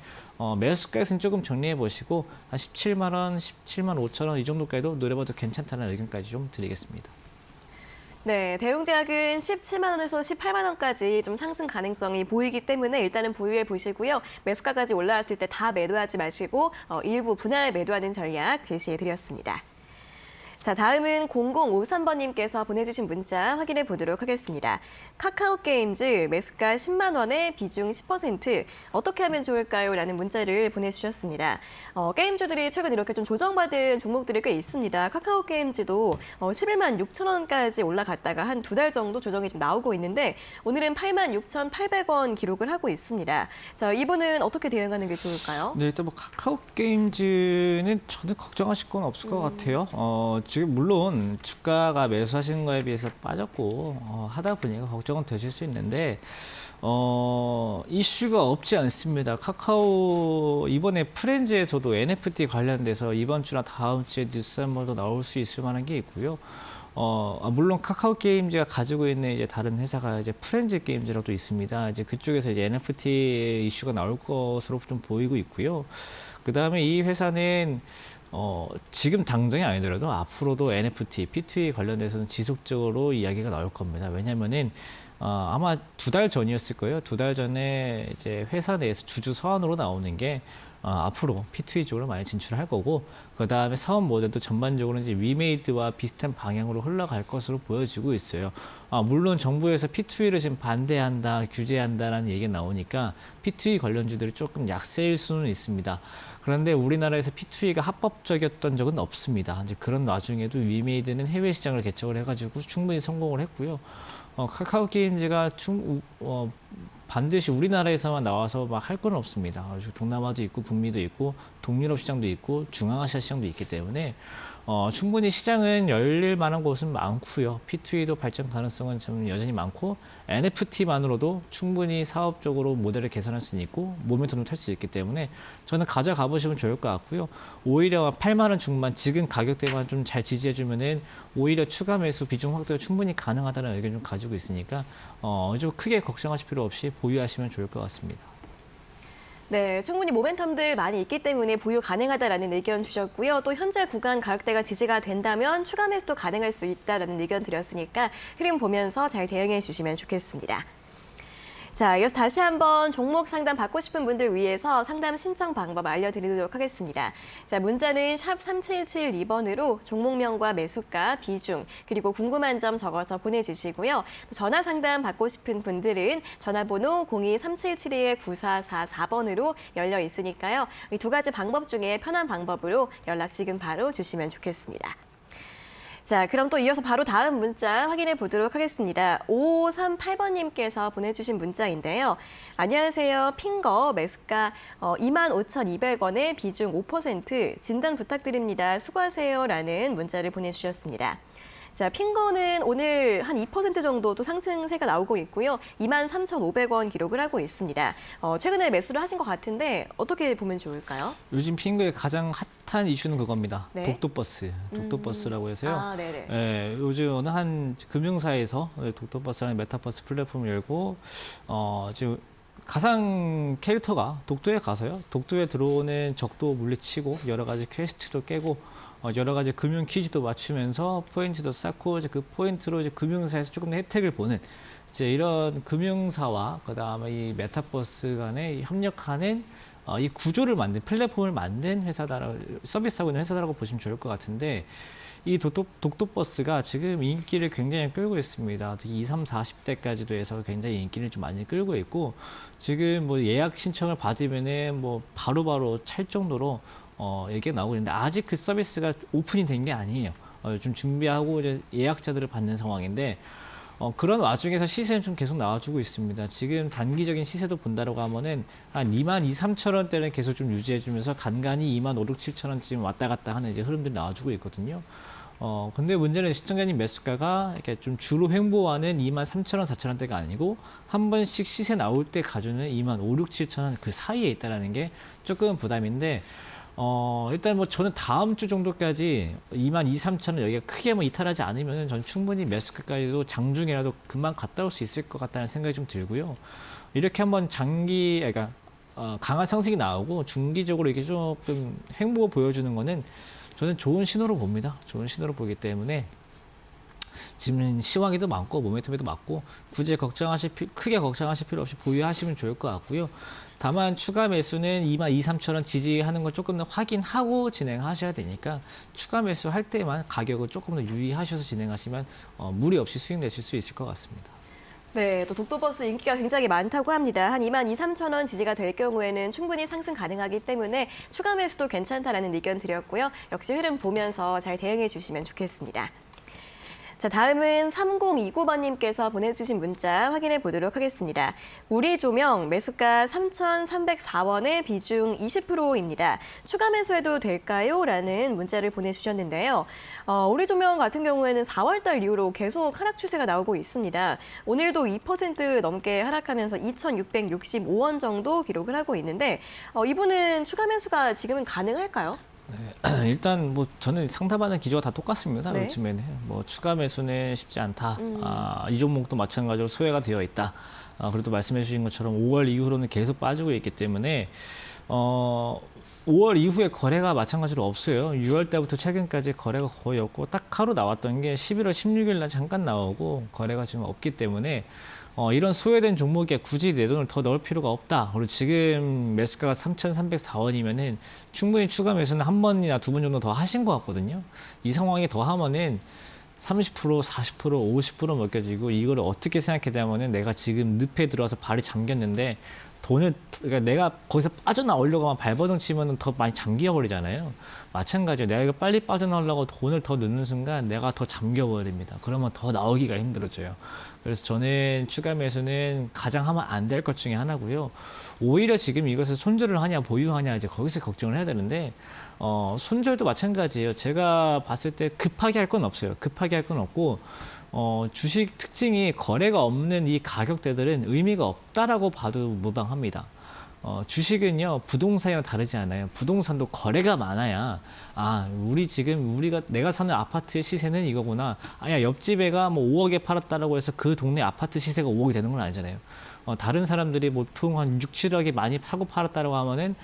매수가에서는 조금 정리해 보시고 한 17만 원, 17만 5천 원 이 정도까지도 노려봐도 괜찮다는 의견까지 좀 드리겠습니다. 네, 대웅제약은 17만 원에서 18만 원까지 좀 상승 가능성이 보이기 때문에 일단은 보유해 보시고요. 매수가까지 올라왔을 때 다 매도하지 마시고 일부 분할 매도하는 전략 제시해 드렸습니다. 자, 다음은 0053번님께서 보내주신 문자 확인해 보도록 하겠습니다. 카카오게임즈 매수가 10만 원에 비중 10% 어떻게 하면 좋을까요? 라는 문자를 보내주셨습니다. 게임주들이 최근 이렇게 좀 조정받은 종목들이 꽤 있습니다. 카카오게임즈도 11만 6천 원까지 올라갔다가 한 2달 정도 조정이 좀 나오고 있는데 오늘은 8만 6,800원 기록을 하고 있습니다. 자, 이분은 어떻게 대응하는 게 좋을까요? 네, 일단 뭐 카카오 게임즈는 전혀 걱정하실 건 없을 것 같아요. 지금 물론 주가가 매수하시는 거에 비해서 빠졌고 하다 보니까 걱정은 되실 수 있는데 이슈가 없지 않습니다. 카카오 이번에 프렌즈에서도 NFT 관련돼서 이번 주나 다음 주에 뉴스 한 번 더 나올 수 있을 만한 게 있고요. 물론 카카오 게임즈가 가지고 있는 이제 다른 회사가 이제 프렌즈 게임즈라도 있습니다. 이제 그쪽에서 이제 NFT 이슈가 나올 것으로 좀 보이고 있고요. 그 다음에 이 회사는 지금 당장이 아니더라도 앞으로도 NFT, P2E 관련돼서는 지속적으로 이야기가 나올 겁니다. 왜냐면은 아마 2달 전이었을 거예요. 2달 전에 이제 회사 내에서 주주 서한으로 나오는 게 앞으로 P2E 쪽으로 많이 진출할 거고, 그 다음에 사업 모델도 전반적으로 이제 위메이드와 비슷한 방향으로 흘러갈 것으로 보여지고 있어요. 물론 정부에서 P2E를 지금 반대한다, 규제한다라는 얘기가 나오니까 P2E 관련주들이 조금 약세일 수는 있습니다. 그런데 우리나라에서 P2E가 합법적이었던 적은 없습니다. 이제 그런 와중에도 위메이드는 해외 시장을 개척을 해가지고 충분히 성공을 했고요. 카카오 게임즈가 반드시 우리나라에서만 나와서 막 할 건 없습니다. 동남아도 있고 북미도 있고 동유럽 시장도 있고 중앙아시아 시장도 있기 때문에 충분히 시장은 열릴 만한 곳은 많고요. P2E도 발전 가능성은 좀 여전히 많고 NFT만으로도 충분히 사업적으로 모델을 개선할 수 있고 모멘텀을 탈 수 있기 때문에 저는 가져가 보시면 좋을 것 같고요. 오히려 8만 원 중반 지금 가격대만 좀 잘 지지해 주면은 오히려 추가 매수 비중 확대가 충분히 가능하다는 의견 좀 가지고 있으니까 좀 크게 걱정하실 필요 없이 보유하시면 좋을 것 같습니다. 네, 충분히 모멘텀들 많이 있기 때문에 보유 가능하다라는 의견 주셨고요. 또 현재 구간 가격대가 지지가 된다면 추가 매수도 가능할 수 있다라는 의견 드렸으니까 흐름 보면서 잘 대응해 주시면 좋겠습니다. 자, 이어서 다시 한번 종목 상담 받고 싶은 분들 위해서 상담 신청 방법 알려드리도록 하겠습니다. 자, 문자는 샵 3772번으로 종목명과 매수가, 비중, 그리고 궁금한 점 적어서 보내주시고요. 또 전화 상담 받고 싶은 분들은 전화번호 02-3772-9444번으로 열려 있으니까요. 이 두 가지 방법 중에 편한 방법으로 연락 지금 바로 주시면 좋겠습니다. 자, 그럼 또 이어서 바로 다음 문자 확인해 보도록 하겠습니다. 5538번님께서 보내주신 문자인데요. 안녕하세요. 핑거 매수가 25,200원에 비중 5% 진단 부탁드립니다. 수고하세요. 라는 문자를 보내주셨습니다. 자, 핑거는 오늘 한 2% 정도 또 상승세가 나오고 있고요. 23,500원 기록을 하고 있습니다. 최근에 매수를 하신 것 같은데 어떻게 보면 좋을까요? 요즘 핑거의 가장 핫한 이슈는 그겁니다. 네. 독도버스. 독도버스라고 해서요. 네네. 예, 요즘 어느 한 금융사에서 독도버스라는 메타버스 플랫폼을 열고 지금 가상 캐릭터가 독도에 가서요. 독도에 들어오는 적도 물리치고 여러 가지 퀘스트도 깨고 여러 가지 금융 퀴즈도 맞추면서 포인트도 쌓고 이제 그 포인트로 이제 금융사에서 조금 더 혜택을 보는 이제 이런 금융사와 그다음에 이 메타버스 간에 협력하는 이 구조를 만든 플랫폼을 만든 회사다, 서비스하고 있는 회사라고 보시면 좋을 것 같은데 이 독도버스가 지금 인기를 굉장히 끌고 있습니다. 20, 30, 40대까지도 해서 굉장히 인기를 좀 많이 끌고 있고 지금 뭐 예약 신청을 받으면은 뭐 바로바로 찰 정도로 얘기가 나오고 있는데 아직 그 서비스가 오픈이 된 게 아니에요. 좀 준비하고 이제 예약자들을 받는 상황인데 그런 와중에서 시세는 좀 계속 나와주고 있습니다. 지금 단기적인 시세도 본다라고 하면은 한 2만 2, 3천 원대는 계속 좀 유지해주면서 간간히 2만 5, 6, 7천 원쯤 왔다 갔다 하는 이제 흐름들이 나와주고 있거든요. 근데 문제는 시청자님 매수가가 이렇게 좀 주로 횡보하는 2만 3천 원, 4천 원대가 아니고 한 번씩 시세 나올 때 가주는 2만 5, 6, 7천 원 그 사이에 있다라는 게 조금 부담인데 일단 뭐 저는 다음 주 정도까지 22,000~23,000원 여기가 크게 뭐 이탈하지 않으면 전 충분히 매수가까지도 장중이라도 금방 갔다 올 수 있을 것 같다는 생각이 좀 들고요. 이렇게 한번 그러니까 강한 상승이 나오고 중기적으로 이렇게 조금 행보를 보여주는 거는 저는 좋은 신호로 봅니다. 좋은 신호로 보기 때문에 지금 시황에도 많고 모멘텀에도 많고 굳이 크게 걱정하실 필요 없이 보유하시면 좋을 것 같고요. 다만 추가 매수는 22,000~23,000원 지지하는 걸 조금 더 확인하고 진행하셔야 되니까 추가 매수 할 때만 가격을 조금 더 유의하셔서 진행하시면 무리 없이 수익 내실 수 있을 것 같습니다. 네, 또 독도버스 인기가 굉장히 많다고 합니다. 한 22,000~23,000원 지지가 될 경우에는 충분히 상승 가능하기 때문에 추가 매수도 괜찮다라는 의견 드렸고요. 역시 흐름 보면서 잘 대응해 주시면 좋겠습니다. 자, 다음은 3029번님께서 보내주신 문자 확인해 보도록 하겠습니다. 우리 조명 매수가 3,304원에 비중 20%입니다. 추가 매수해도 될까요? 라는 문자를 보내주셨는데요. 우리 조명 같은 경우에는 4월달 이후로 계속 하락 추세가 나오고 있습니다. 오늘도 2% 넘게 하락하면서 2,665원 정도 기록을 하고 있는데 이분은 추가 매수가 지금은 가능할까요? 네, 일단 뭐 저는 상담하는 기조가 다 똑같습니다. 네. 요즘에는 뭐 추가 매수는 쉽지 않다. 이 종목도 마찬가지로 소외가 되어 있다. 그래도 말씀해 주신 것처럼 5월 이후로는 계속 빠지고 있기 때문에 5월 이후에 거래가 마찬가지로 없어요. 6월 때부터 최근까지 거래가 거의 없고 딱 하루 나왔던 게 11월 16일 날 잠깐 나오고 거래가 지금 없기 때문에 이런 소외된 종목에 굳이 내 돈을 더 넣을 필요가 없다. 그리고 지금 매수가가 3,304원이면은 충분히 추가 매수는 한 번이나 두 번 정도 더 하신 것 같거든요. 이 상황에 더 하면은 30%, 40%, 50% 먹여지고 이거를 어떻게 생각해 되냐면은 내가 지금 늪에 들어와서 발이 잠겼는데 그러니까 내가 거기서 빠져나오려고 하면 발버둥 치면은 더 많이 잠겨버리잖아요. 마찬가지로 내가 이거 빨리 빠져나오려고 돈을 더 넣는 순간 내가 더 잠겨버립니다. 그러면 더 나오기가 힘들어져요. 그래서 저는 추가 매수는 가장 하면 안 될 것 중에 하나고요. 오히려 지금 이것을 손절을 하냐 보유하냐 이제 거기서 걱정을 해야 되는데 손절도 마찬가지예요. 제가 봤을 때 급하게 할 건 없어요. 급하게 할 건 없고 주식 특징이 거래가 없는 이 가격대들은 의미가 없다라고 봐도 무방합니다. 주식은요 부동산이랑 다르지 않아요. 부동산도 거래가 많아야 내가 사는 아파트의 시세는 이거구나. 아야 옆집애가 뭐 5억에 팔았다라고 해서 그 동네 아파트 시세가 5억이 되는 건 아니잖아요. 다른 사람들이 보통 한 6, 7억이 많이 파고 팔았다라고 하면은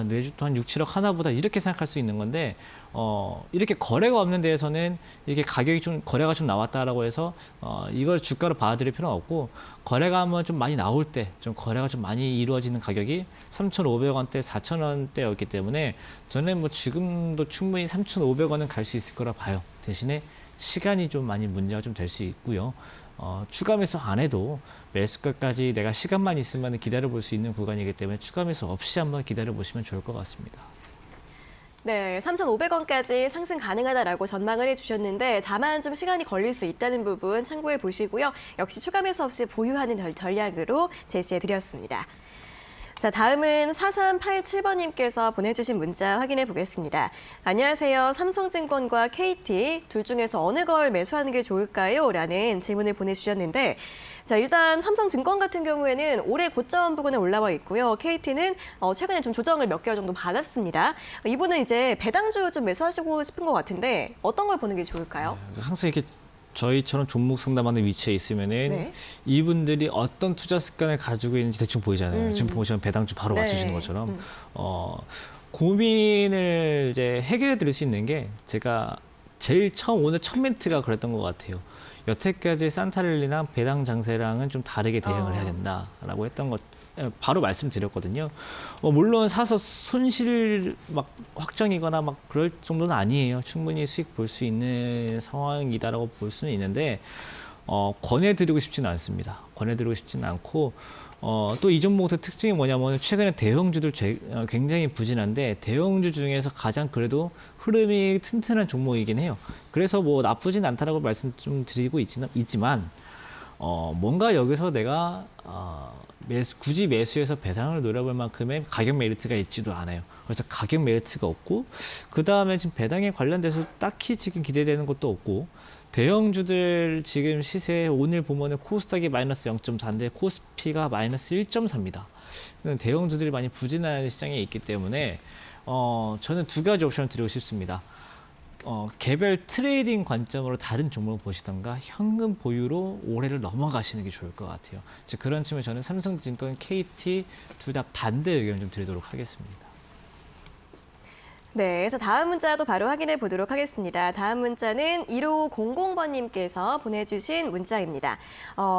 내 집도 한 6, 7억 하나보다 이렇게 생각할 수 있는 건데 이렇게 거래가 없는 데에서는 이렇게 거래가 좀 나왔다라고 해서 이걸 주가로 받아들일 필요는 없고 거래가 한번 좀 많이 나올 때 좀 거래가 좀 많이 이루어지는 가격이 3,500원대, 4,000원대였기 때문에 저는 뭐 지금도 충분히 3,500원은 갈 수 있을 거라 봐요. 대신에 시간이 좀 많이 문제가 좀 될 수 있고요. 추가 매수 안 해도 매수가까지 내가 시간만 있으면 기다려 볼 수 있는 구간이기 때문에 추가 매수 없이 한번 기다려 보시면 좋을 것 같습니다. 네, 3,500원까지 상승 가능하다라고 전망을 해주셨는데 다만 좀 시간이 걸릴 수 있다는 부분 참고해 보시고요. 역시 추가 매수 없이 보유하는 전략으로 제시해 드렸습니다. 자, 다음은 4387번님께서 보내주신 문자 확인해 보겠습니다. 안녕하세요. 삼성증권과 KT 둘 중에서 어느 걸 매수하는 게 좋을까요? 라는 질문을 보내주셨는데 자, 일단 삼성증권 같은 경우에는 올해 고점 부근에 올라와 있고요. KT는 최근에 좀 조정을 몇 개월 정도 받았습니다. 이분은 이제 배당주 좀 매수하시고 싶은 것 같은데 어떤 걸 보는 게 좋을까요? 항상 이렇게 저희처럼 종목 상담하는 위치에 있으면은 네. 이분들이 어떤 투자 습관을 가지고 있는지 대충 보이잖아요. 지금 보시면 배당주 바로 네. 맞추시는 것처럼 고민을 이제 해결해 드릴 수 있는 게 제가 제일 오늘 첫 멘트가 그랬던 것 같아요. 여태까지 산타랠리랑 배당 장세랑은 좀 다르게 대응을 해야 된다라고 했던 것 바로 말씀드렸거든요. 물론 사서 손실 막 확정이거나 막 그럴 정도는 아니에요. 충분히 수익 볼 수 있는 상황이다라고 볼 수는 있는데 권해드리고 싶지는 않습니다. 권해드리고 싶지는 않고 또 이 종목의 특징이 뭐냐면 최근에 대형주들 굉장히 부진한데 대형주 중에서 가장 그래도 흐름이 튼튼한 종목이긴 해요. 그래서 뭐 나쁘진 않다라고 말씀 좀 드리고 있지만 뭔가 여기서 내가 굳이 매수해서 배당을 노려볼 만큼의 가격 메리트가 있지도 않아요. 그래서 가격 메리트가 없고 그 다음에 지금 배당에 관련돼서 딱히 지금 기대되는 것도 없고 대형주들 지금 시세 오늘 보면은 코스닥이 마이너스 0.4인데 코스피가 마이너스 1.4입니다. 대형주들이 많이 부진한 시장에 있기 때문에 저는 두 가지 옵션을 드리고 싶습니다. 개별 트레이딩 관점으로 다른 종목을 보시던가 현금 보유로 올해를 넘어가시는 게 좋을 것 같아요. 즉 그런 측면 저는 삼성증권, KT 둘 다 반대 의견을 좀 드리도록 하겠습니다. 네, 그래서 다음 문자도 바로 확인해 보도록 하겠습니다. 다음 문자는 1500번님께서 보내주신 문자입니다.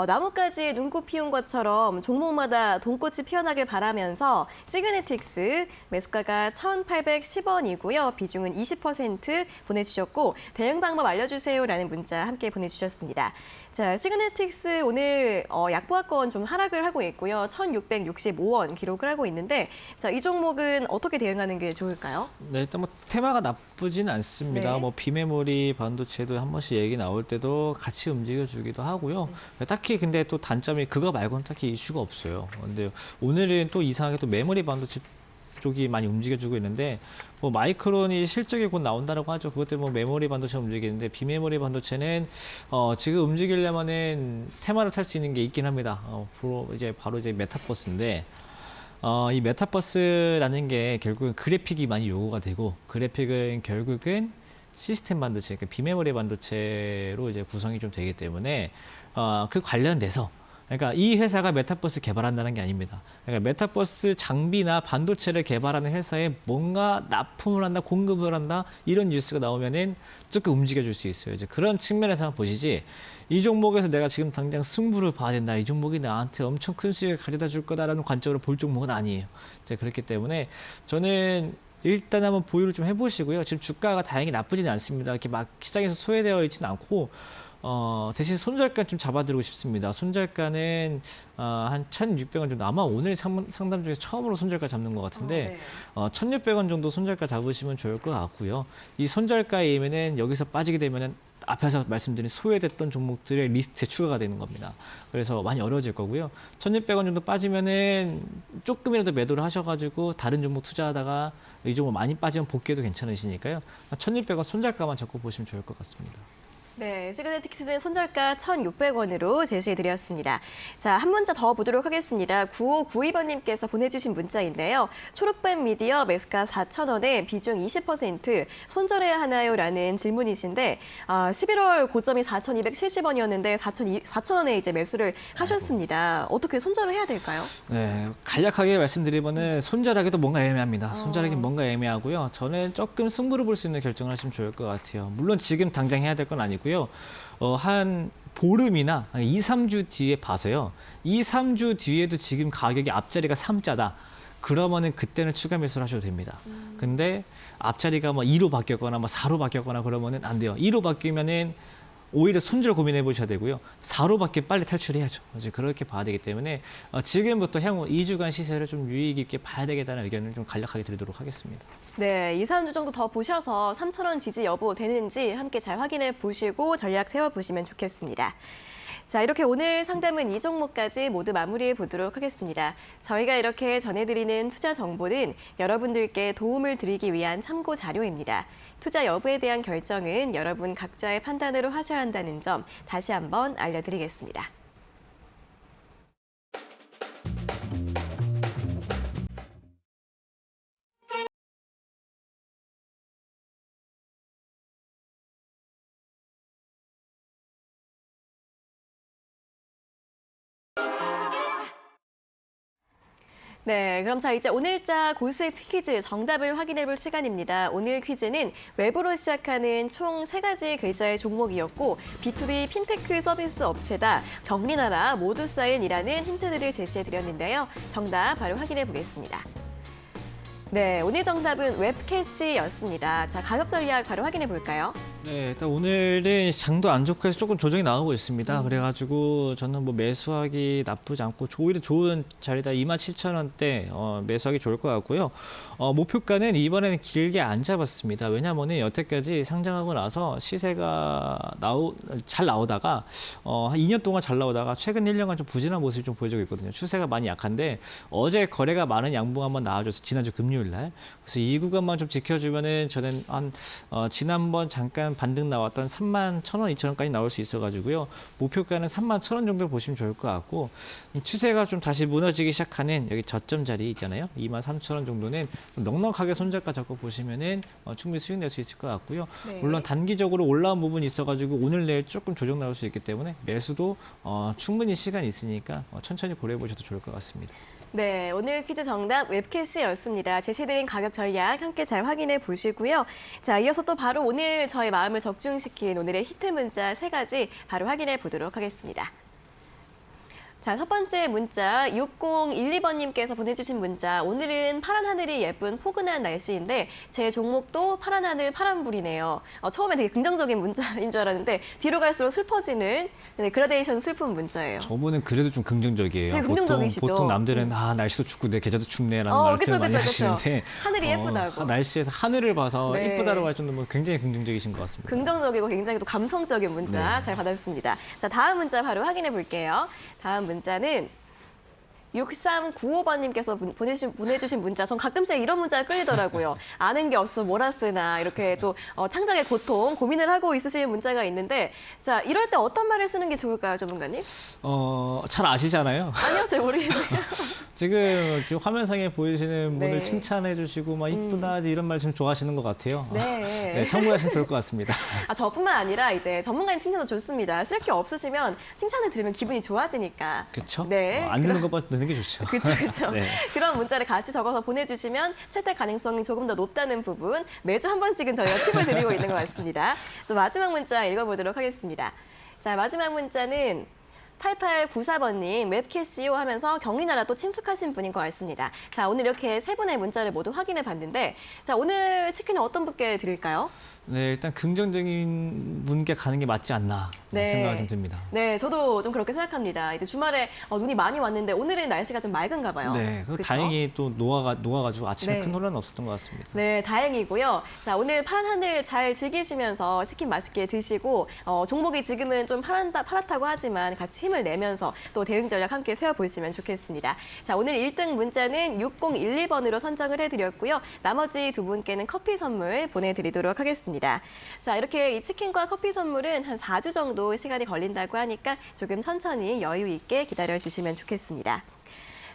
나뭇가지에 눈꽃 피운 것처럼 종목마다 돈꽃이 피어나길 바라면서 시그네틱스 매수가가 1,810원이고요. 비중은 20% 보내주셨고 대응 방법 알려주세요라는 문자 함께 보내주셨습니다. 자, 시그네틱스 오늘 약보합권 좀 하락을 하고 있고요. 1,665원 기록을 하고 있는데 자, 이 종목은 어떻게 대응하는 게 좋을까요? 네, 일단 뭐 테마가 나쁘진 않습니다. 네. 뭐 비메모리 반도체도 한 번씩 얘기 나올 때도 같이 움직여주기도 하고요. 딱히 근데 또 단점이 그거 말고는 딱히 이슈가 없어요. 근데 오늘은 또 이상하게 또 메모리 반도체 쪽이 많이 움직여주고 있는데 뭐 마이크론이 실적이 곧 나온다라고 하죠. 그것 때문에 뭐 메모리 반도체 움직이는데 비메모리 반도체는 지금 움직이려면은 테마를 탈 수 있는 게 있긴 합니다. 바로 이제 메타버스인데. 이 메타버스라는 게 결국은 그래픽이 많이 요구가 되고 그래픽은 결국은 시스템 반도체, 그러니까 비메모리 반도체로 이제 구성이 좀 되기 때문에 그 관련돼서 그러니까 이 회사가 메타버스 개발한다는 게 아닙니다. 그러니까 메타버스 장비나 반도체를 개발하는 회사에 뭔가 납품을 한다, 공급을 한다 이런 뉴스가 나오면은 조금 움직여줄 수 있어요. 이제 그런 측면에서 한번 보시지. 이 종목에서 내가 지금 당장 승부를 봐야 된다. 이 종목이 나한테 엄청 큰 수익을 가져다 줄 거다라는 관점으로 볼 종목은 아니에요. 이제 그렇기 때문에 저는 일단 한번 보유를 좀 해보시고요. 지금 주가가 다행히 나쁘지는 않습니다. 이렇게 막 시장에서 소외되어 있지는 않고. 대신 손절가 좀 잡아드리고 싶습니다. 손절가는 한 1,600원 정도. 아마 오늘 상담 중에서 처음으로 손절가 잡는 것 같은데 1,600원 정도 손절가 잡으시면 좋을 것 같고요. 이 손절가이면은 여기서 빠지게 되면은 앞에서 말씀드린 소외됐던 종목들의 리스트에 추가가 되는 겁니다. 그래서 많이 어려워질 거고요. 1,600원 정도 빠지면은 조금이라도 매도를 하셔가지고 다른 종목 투자하다가 이 종목 많이 빠지면 복귀해도 괜찮으시니까요. 1,600원 손절가만 잡고 보시면 좋을 것 같습니다. 네, 시그네틱스는 손절가 1,600원으로 제시해드렸습니다. 자, 한 문자 더 보도록 하겠습니다. 9592번님께서 보내주신 문자인데요. 초록뱀 미디어 매수가 4,000원에 비중 20% 손절해야 하나요? 라는 질문이신데 11월 고점이 4,270원이었는데 4,000원에 이제 매수를 하셨습니다. 어떻게 손절을 해야 될까요? 네, 간략하게 말씀드리면은 손절하기도 뭔가 애매합니다. 손절하기는 뭔가 애매하고요. 저는 조금 승부를 볼 수 있는 결정을 하시면 좋을 것 같아요. 물론 지금 당장 해야 될 건 아니고요. 한 보름이나 2, 3주 뒤에 봐서요. 2, 3주 뒤에도 지금 가격이 앞자리가 3자다. 그러면은 그때는 추가 매수를 하셔도 됩니다. 근데 앞자리가 뭐 2로 바뀌었거나 뭐 4로 바뀌었거나 그러면은 안 돼요. 2로 바뀌면은 오히려 손절 고민해 보셔야 되고요. 4로 바뀌면 빨리 탈출해야죠. 이제 그렇게 봐야 되기 때문에 지금부터 향후 2주간 시세를 좀 유의 깊게 봐야 되겠다는 의견을 좀 간략하게 드리도록 하겠습니다. 네, 2, 3주 정도 더 보셔서 3,000원 지지 여부 되는지 함께 잘 확인해 보시고 전략 세워보시면 좋겠습니다. 자, 이렇게 오늘 상담은 이 종목까지 모두 마무리해 보도록 하겠습니다. 저희가 이렇게 전해드리는 투자 정보는 여러분들께 도움을 드리기 위한 참고 자료입니다. 투자 여부에 대한 결정은 여러분 각자의 판단으로 하셔야 한다는 점 다시 한번 알려드리겠습니다. 네, 그럼 자 이제 오늘자 고수익 퀴즈 정답을 확인해 볼 시간입니다. 오늘 퀴즈는 외부로 시작하는 총 3가지 글자의 종목이었고 B2B 핀테크 서비스 업체다. 경리나라 모두 쌓인이라는 힌트들을 제시해 드렸는데요. 정답 바로 확인해 보겠습니다. 네, 오늘 정답은 웹캐시였습니다. 자, 가격 전략 바로 확인해 볼까요? 네, 일단 오늘은 장도 안 좋고 해서 조금 조정이 나오고 있습니다. 그래가지고 저는 뭐 매수하기 나쁘지 않고 오히려 좋은 자리다 27,000원대 매수하기 좋을 것 같고요. 목표가는 이번에는 길게 안 잡았습니다. 왜냐하면 여태까지 상장하고 나서 시세가 잘 나오다가 한 2년 동안 잘 나오다가 최근 1년간 좀 부진한 모습이 좀 보여지고 있거든요. 추세가 많이 약한데 어제 거래가 많은 양봉 한번 나와줘서 지난주 금요일 날. 그래서 이 구간만 좀 지켜주면은 저는 지난번 잠깐 잠깐 반등 나왔던 31,000원, 2,000원까지 나올 수 있어가지고요. 목표가는 31,000원 정도 보시면 좋을 것 같고 추세가 좀 다시 무너지기 시작하는 여기 저점 자리 있잖아요. 23,000원 정도는 넉넉하게 손절가 잡고 보시면은 충분히 수익 낼 수 있을 것 같고요. 네. 물론 단기적으로 올라온 부분이 있어가지고 오늘 내일 조금 조정 나올 수 있기 때문에 매수도 충분히 시간이 있으니까 천천히 고려해 보셔도 좋을 것 같습니다. 네, 오늘 퀴즈 정답 웹캐시였습니다. 제시드린 가격 전략 함께 잘 확인해 보시고요. 자, 이어서 또 바로 오늘 저의 마음을 적중시킨 오늘의 히트 문자 3가지 바로 확인해 보도록 하겠습니다. 자, 첫 번째 문자 6012번님께서 보내주신 문자. 오늘은 파란 하늘이 예쁜 포근한 날씨인데 제 종목도 파란 하늘 파란불이네요. 처음에 되게 긍정적인 문자인 줄 알았는데 뒤로 갈수록 슬퍼지는 그라데이션 슬픈 문자예요. 저분은 그래도 좀 긍정적이에요. 되게 긍정적이시죠? 보통 남들은 날씨도 춥고 내 계절도 춥네라는 그쵸, 말씀을 많이 그쵸. 하시는데 하늘이 예쁘다고. 날씨에서 하늘을 봐서 네. 예쁘다고 할 정도면 굉장히 긍정적이신 것 같습니다. 긍정적이고 굉장히 또 감성적인 문자 네. 잘 받았습니다. 자, 다음 문자 바로 확인해 볼게요. 다음 문자는 6395번님께서 보내주신 문자. 전 가끔씩 이런 문자가 끌리더라고요. 아는 게 없어 뭐라 쓰나 이렇게 또 창작의 고통, 고민을 하고 있으시는 문자가 있는데 자, 이럴 때 어떤 말을 쓰는 게 좋을까요, 전문가님? 잘 아시잖아요. 아니요, 잘 모르겠네요. 지금 화면상에 보이시는 분을 네. 칭찬해 주시고 막 이쁘다 이런 말씀 좋아하시는 것 같아요. 네. 네, 참고하시면 좋을 것 같습니다. 저뿐만 아니라 이제 전문가님 칭찬도 좋습니다. 쓸 게 없으시면 칭찬을 들으면 기분이 좋아지니까. 그렇죠? 네. 안 듣는 것보다 듣는 게 좋죠. 그렇죠. 네. 그런 문자를 같이 적어서 보내주시면 채택 가능성이 조금 더 높다는 부분 매주 한 번씩은 저희가 팁을 드리고 있는 것 같습니다. 또 마지막 문자 읽어보도록 하겠습니다. 자, 마지막 문자는 8894번님 웹캐시오 하면서 경리나라 또 친숙하신 분인 것 같습니다. 자, 오늘 이렇게 세 분의 문자를 모두 확인해 봤는데 자, 오늘 치킨은 어떤 분께 드릴까요? 네, 일단 긍정적인 분께 가는 게 맞지 않나 네. 생각이 좀 듭니다. 네, 저도 좀 그렇게 생각합니다. 이제 주말에 눈이 많이 왔는데 오늘은 날씨가 좀 맑은가 봐요. 네, 그쵸? 다행히 또 녹아가지고 아침에 네. 큰 혼란은 없었던 것 같습니다. 네, 다행이고요. 자, 오늘 파란 하늘 잘 즐기시면서 치킨 맛있게 드시고 종목이 지금은 좀 파랗다고 하지만 같이 힘을 내면서 또 대응 전략 함께 세워보시면 좋겠습니다. 자, 오늘 1등 문자는 6012번으로 선정을 해드렸고요. 나머지 두 분께는 커피 선물 보내드리도록 하겠습니다. 자, 이렇게 이 치킨과 커피 선물은 한 4주 정도 시간이 걸린다고 하니까 조금 천천히 여유 있게 기다려주시면 좋겠습니다.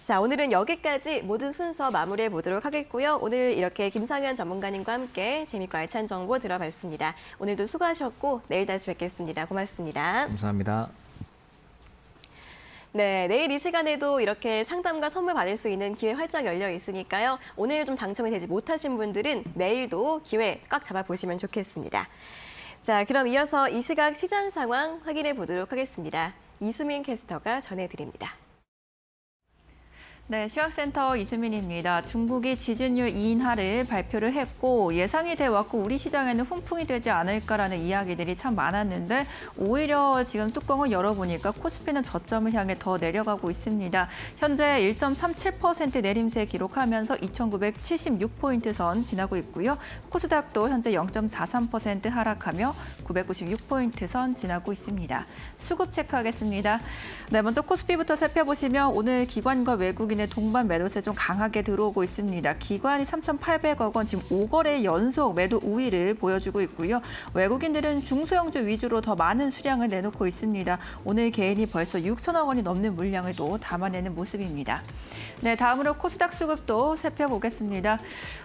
자, 오늘은 여기까지 모든 순서 마무리해 보도록 하겠고요. 오늘 이렇게 김상현 전문가님과 함께 재미있고 알찬 정보 들어봤습니다. 오늘도 수고하셨고 내일 다시 뵙겠습니다. 고맙습니다. 감사합니다. 네, 내일 이 시간에도 이렇게 상담과 선물 받을 수 있는 기회 활짝 열려 있으니까요. 오늘 좀 당첨이 되지 못하신 분들은 내일도 기회 꽉 잡아보시면 좋겠습니다. 자, 그럼 이어서 이 시각 시장 상황 확인해 보도록 하겠습니다. 이수민 캐스터가 전해드립니다. 네, 시각센터 이수민입니다. 중국이 지준율 인하를 발표를 했고 예상이 돼 왔고 우리 시장에는 훈풍이 되지 않을까라는 이야기들이 참 많았는데 오히려 지금 뚜껑을 열어보니까 코스피는 저점을 향해 더 내려가고 있습니다. 현재 1.37% 내림세 기록하면서 2,976포인트 선 지나고 있고요. 코스닥도 현재 0.43% 하락하며 996포인트 선 지나고 있습니다. 수급 체크하겠습니다. 네, 먼저 코스피부터 살펴보시면 오늘 기관과 외국인의 동반 매도세 좀 강하게 들어오고 있습니다. 기관이 3,800억 원, 지금 5거래 연속 매도 우위를 보여주고 있고요. 외국인들은 중소형주 위주로 더 많은 수량을 내놓고 있습니다. 오늘 개인이 벌써 6천억 원이 넘는 물량을 또 담아내는 모습입니다. 네, 다음으로 코스닥 수급도 살펴보겠습니다.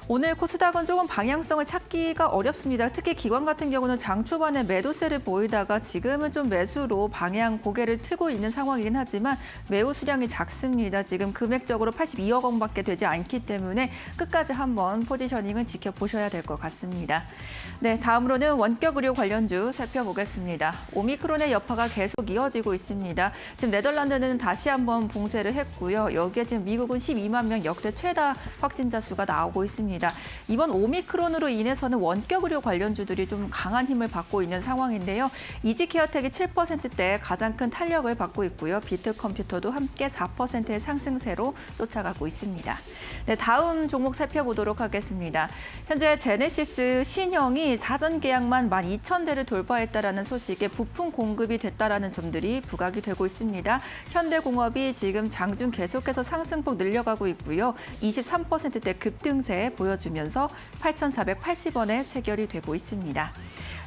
오늘 코스닥은 조금 방향성을 찾기가 어렵습니다. 특히 기관 같은 경우는 장 초반에 매도세를 보이다가 지금은 좀 매수로 방향 고개를 트고 있는 상황이긴 하지만 매우 수량이 작습니다. 지금 금액적으로 82억 원밖에 되지 않기 때문에 끝까지 한번 포지셔닝을 지켜보셔야 될 것 같습니다. 네, 다음으로는 원격 의료 관련주 살펴보겠습니다. 오미크론의 여파가 계속 이어지고 있습니다. 지금 네덜란드는 다시 한번 봉쇄를 했고요. 여기에 지금 미국은 12만 명 역대 최다 확진자 수가 나오고 있습니다. 이번 오미크론으로 인해서는 원격 의료 관련주들이 좀 강한 힘을 받고 있는 상황인데요. 이지케어텍이 7%대 가장 큰 탄력을 받고 있고요. 비트컴퓨터도 함께 4%의 상승세로 쫓아가고 있습니다. 네, 다음 종목 살펴보도록 하겠습니다. 현재 제네시스 신형이 사전 계약만 12,000대를 돌파했다라는 소식에 부품 공급이 됐다라는 점들이 부각이 되고 있습니다. 현대공업이 지금 장중 계속해서 상승폭 늘려가고 있고요. 23%대 급등세 보여주면서 8,480원에 체결이 되고 있습니다.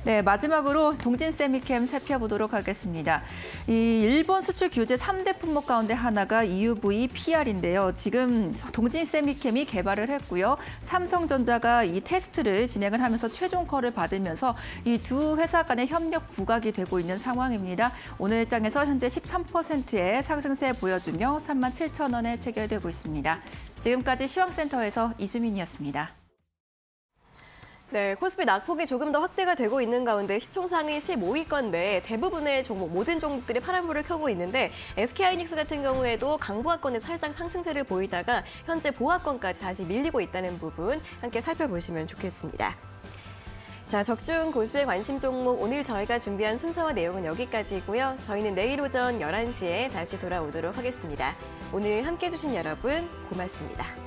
네, 마지막으로 동진 세미캠 살펴보도록 하겠습니다. 이 일본 수출 규제 3대 품목 가운데 하나가 EUV PR인데요. 지금 동진 세미캠이 개발을 했고요. 삼성전자가 이 테스트를 진행을 하면서 최종 컬을 받으면서 이 두 회사 간의 협력 부각이 되고 있는 상황입니다. 오늘 장에서 현재 13%의 상승세 보여주며 37,000원에 체결되고 있습니다. 지금까지 시황센터에서 이수민이었습니다. 네, 코스피 낙폭이 조금 더 확대가 되고 있는 가운데 시총 상위 15위권 내에 대부분의 종목, 모든 종목들이 파란불을 켜고 있는데 SK하이닉스 같은 경우에도 강보합권에서 살짝 상승세를 보이다가 현재 보합권까지 다시 밀리고 있다는 부분 함께 살펴보시면 좋겠습니다. 자, 적중 고수의 관심 종목 오늘 저희가 준비한 순서와 내용은 여기까지고요. 저희는 내일 오전 11시에 다시 돌아오도록 하겠습니다. 오늘 함께해 주신 여러분 고맙습니다.